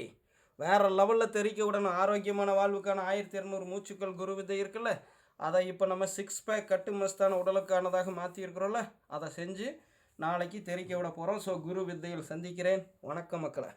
வேறு லெவலில் தெரிக்க விடணும். ஆரோக்கியமான வாழ்வுக்கான 1200 மூச்சுக்கள் குரு வித்தை இருக்குல்ல, அதை இப்போ நம்ம 6 பேக் கட்டு மஸ்தான உடலுக்கானதாக மாற்றியிருக்கிறோம்ல, அதை செஞ்சு நாளைக்கு தெரிக்க விட போகிறோம். ஸோ குரு வித்தையில் சந்திக்கிறேன். வணக்கம் மக்களை.